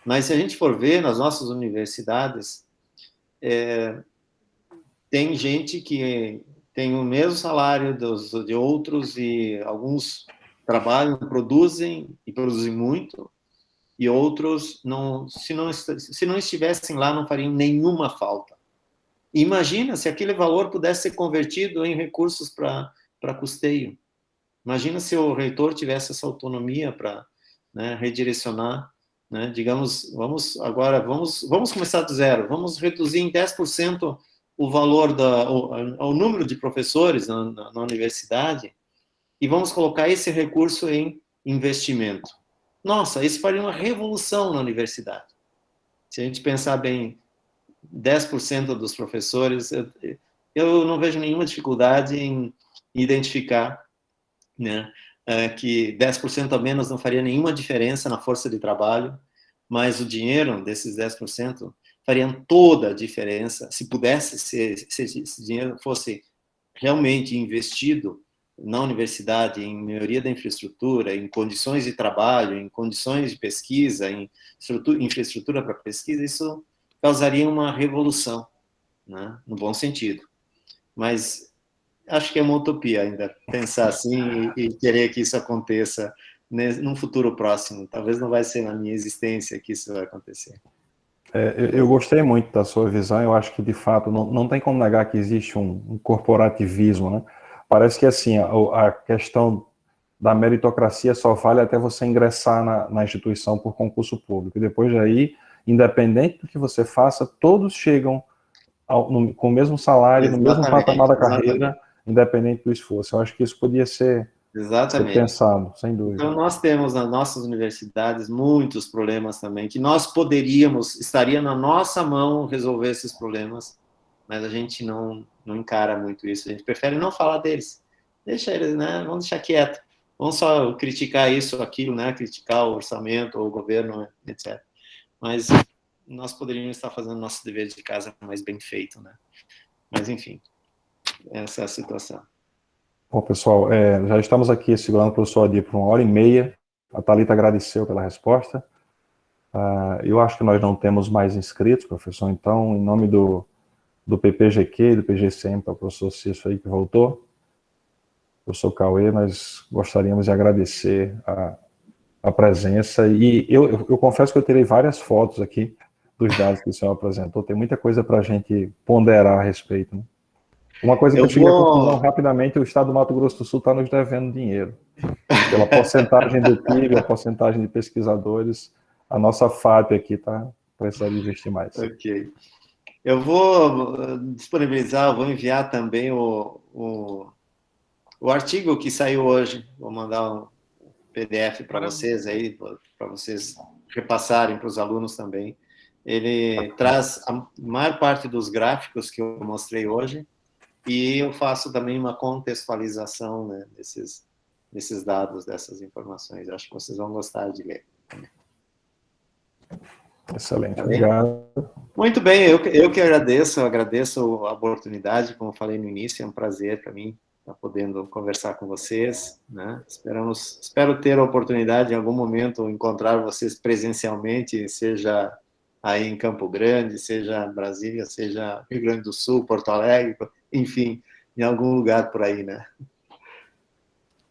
Mas se a gente for ver nas nossas universidades, tem gente que tem o mesmo salário de outros e alguns trabalham, produzem e produzem muito, e outros, se não estivessem lá, não fariam nenhuma falta. Imagina se aquele valor pudesse ser convertido em recursos para custeio. Imagina se o reitor tivesse essa autonomia para, né, redirecionar, né, digamos, vamos começar do zero, vamos reduzir em 10% o valor, o número de professores na universidade e vamos colocar esse recurso em investimento. Nossa, isso faria uma revolução na universidade. Se a gente pensar bem, 10% dos professores, eu não vejo nenhuma dificuldade em identificar, né, que 10% a menos não faria nenhuma diferença na força de trabalho, mas o dinheiro desses 10% faria toda a diferença, se pudesse se esse dinheiro fosse realmente investido na universidade, em melhoria da infraestrutura, em condições de trabalho, em condições de pesquisa, em infraestrutura para pesquisa, isso causaria uma revolução, né, no bom sentido. Mas acho que é uma utopia ainda pensar assim e querer que isso aconteça num futuro próximo. Talvez não vai ser na minha existência que isso vai acontecer. Eu gostei muito da sua visão. Eu acho que, de fato, não tem como negar que existe um corporativismo, né? Parece que, assim, a questão da meritocracia só vale até você ingressar na instituição por concurso público. E depois daí, independente do que você faça, todos chegam com o mesmo salário, no mesmo patamar da carreira, independente do esforço. Eu acho que isso podia ser pensado, sem dúvida. Então, nós temos nas nossas universidades muitos problemas também, que estaria na nossa mão resolver esses problemas, mas a gente não encara muito isso, a gente prefere não falar deles. Deixa eles, né? Vamos deixar quieto. Vamos só criticar isso ou aquilo, né? Criticar o orçamento, ou o governo, etc. Mas nós poderíamos estar fazendo nosso dever de casa mais bem feito, né? Mas, enfim, essa é a situação. Bom, pessoal, já estamos aqui segurando o professor Adir por 1h30. A Thalita agradeceu pela resposta. Eu acho que nós não temos mais inscritos, professor, então, em nome do PPGQ, do PGCM, para o professor Cício aí que voltou, professor Cauê, nós gostaríamos de agradecer a presença. E eu confesso que eu tirei várias fotos aqui dos dados que o senhor apresentou. Tem muita coisa para a gente ponderar a respeito, né? Uma coisa que eu cheguei à conclusão rapidamente, o Estado do Mato Grosso do Sul está nos devendo dinheiro. Pela porcentagem do PIB, a porcentagem de pesquisadores, a nossa FAP aqui está precisando investir mais. Ok. Eu vou disponibilizar, vou enviar também o artigo que saiu hoje. Vou mandar um PDF para vocês aí, para vocês repassarem para os alunos também. Ele traz a maior parte dos gráficos que eu mostrei hoje, e eu faço também uma contextualização, né, desses dados, dessas informações. Acho que vocês vão gostar de ler. Excelente, tá obrigado. Muito bem, eu que agradeço a oportunidade, como eu falei no início, é um prazer para mim estar podendo conversar com vocês, né? Espero ter a oportunidade em algum momento encontrar vocês presencialmente, seja aí em Campo Grande, seja Brasília, seja Rio Grande do Sul, Porto Alegre, enfim, em algum lugar por aí, né?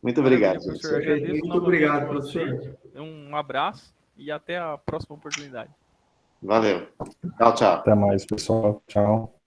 Muito obrigado, gente. Professor, agradeço Muito obrigado, professor. Um abraço e até a próxima oportunidade. Valeu. Tchau, tchau. Até mais, pessoal. Tchau.